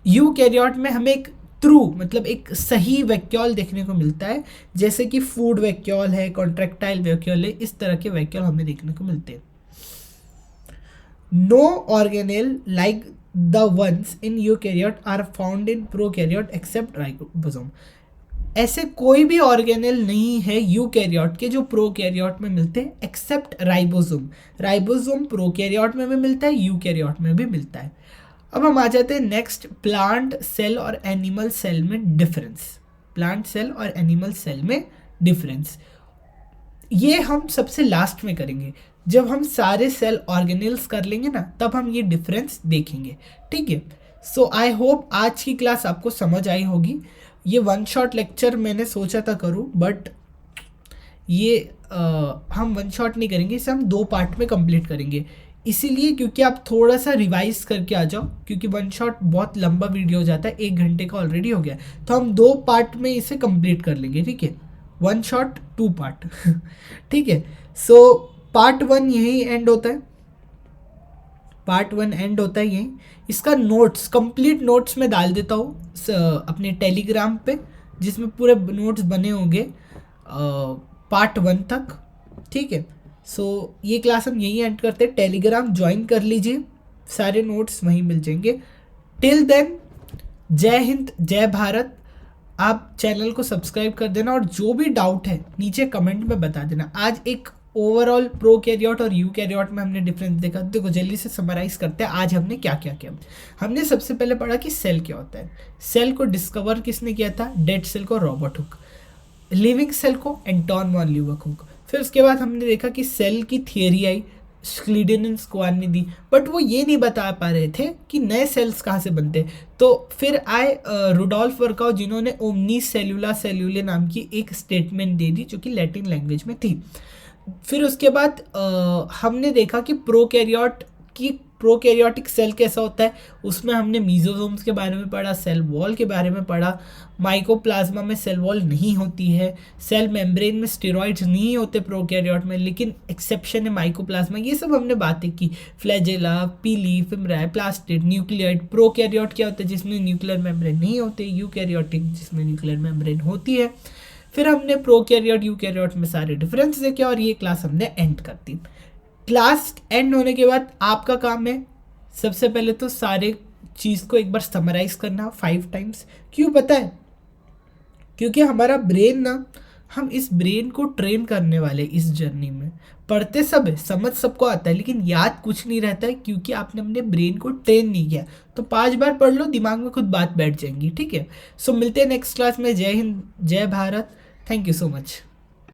यूकैरियोट में हमें एक ट्रू मतलब एक सही वैक्यूल देखने को मिलता है, जैसे कि फूड वैक्यूल है, कॉन्ट्रैक्टाइल वैक्यूल है, इस तरह के वैक्यूल हमें देखने को मिलते हैं। No organelle like the ones in eukaryote are found in prokaryote except ribosome. ऐसे कोई भी ऑर्गेनेल नहीं है यूकैरियोट के जो प्रोकैरियोट में मिलते हैं एक्सेप्ट राइबोसोम। राइबोसोम प्रोकैरियोट में भी मिलता है, यूकैरियोट में भी मिलता है। अब हम आ जाते हैं नेक्स्ट, प्लांट सेल और एनिमल सेल में डिफरेंस। प्लांट सेल और एनिमल सेल में डिफरेंस ये हम सबसे लास्ट में करेंगे, जब हम सारे सेल ऑर्गेनेल्स कर लेंगे ना, तब हम ये डिफरेंस देखेंगे, ठीक है। सो आई होप आज की क्लास आपको समझ आई होगी। ये वन शॉट लेक्चर मैंने सोचा था करूँ, बट ये हम वन शॉट नहीं करेंगे, इसे हम 2 पार्ट में कंप्लीट करेंगे, इसीलिए क्योंकि आप थोड़ा सा रिवाइज करके आ जाओ, क्योंकि वन शॉट बहुत लंबा वीडियो हो जाता है, 1 घंटे का ऑलरेडी हो गया, तो हम 2 पार्ट में इसे कंप्लीट कर लेंगे, ठीक है। वन शॉट 2 पार्ट ठीक है। सो पार्ट 1 यही एंड होता है, पार्ट 1 एंड होता है यही। इसका नोट्स, कंप्लीट नोट्स में डाल देता हूँ अपने टेलीग्राम पे, जिसमें पूरे नोट्स बने होंगे पार्ट 1 तक, ठीक है। सो ये क्लास हम यही एंड करते हैं, टेलीग्राम ज्वाइन कर लीजिए, सारे नोट्स वहीं मिल जाएंगे। टिल देन, जय हिंद, जय भारत। आप चैनल को सब्सक्राइब कर देना और जो भी डाउट है नीचे कमेंट में बता देना। आज एक ओवरऑल प्रोकैरियोट और यूकैरियोट में हमने डिफरेंस देखा। देखो जल्दी से समराइज करते हैं, आज हमने क्या क्या किया। हमने सबसे पहले पढ़ा कि सेल क्या होता है। सेल को डिस्कवर किसने किया था? डेड सेल को रॉबर्ट हुक, लिविंग सेल को एंटोन वॉन लीeuwenhoek। फिर उसके बाद हमने देखा कि सेल की थियरी आई, स्क्लीडेन एंड स्क्वान ने दी, बट वो ये नहीं बता पा रहे थे कि नए सेल्स कहाँ से बनते। तो फिर आए रुडोल्फ वर्काउ, जिन्होंने ओमनी सेल्यूला सेल्यूले नाम की एक स्टेटमेंट दे दी, जो कि लैटिन लैंग्वेज में थी। फिर उसके बाद हमने देखा कि प्रोकैरियोटिक सेल कैसा होता है, उसमें हमने मीजोसोम्स के बारे में पढ़ा, सेल वॉल के बारे में पढ़ा, माइकोप्लाज्मा में सेल वॉल नहीं होती है, सेल मेम्ब्रेन में स्टेरॉइड्स नहीं होते प्रोकैरियोट में, लेकिन एक्सेप्शन है माइकोप्लाज्मा। ये सब हमने बातें की, फ्लैजेला, पीली, फिमराई, प्लास्टिड, न्यूक्लियोइड। प्रोकैरियोट क्या होता है? जिसमें न्यूक्लियर मेम्ब्रेन नहीं होते, यूकैरियोटिक जिसमें न्यूक्लियर मेम्ब्रेन होती है। फिर हमने प्रोकैरियोट यूकैरियोट में सारे डिफरेंस देखे और ये क्लास हमने एंड कर दी। क्लास एंड होने के बाद आपका काम है सबसे पहले तो सारे चीज़ को एक बार समराइज करना 5 टाइम्स। क्यों पता है? क्योंकि हमारा ब्रेन ना, हम इस ब्रेन को ट्रेन करने वाले इस जर्नी में। पढ़ते सब है, समझ सबको आता है, लेकिन याद कुछ नहीं रहता है क्योंकि आपने अपने ब्रेन को ट्रेन नहीं किया। तो 5 बार पढ़ लो, दिमाग में खुद बात बैठ जाएंगी, ठीक है। सो मिलते हैं नेक्स्ट क्लास में। जय हिंद, जय Bharat. Thank you so much.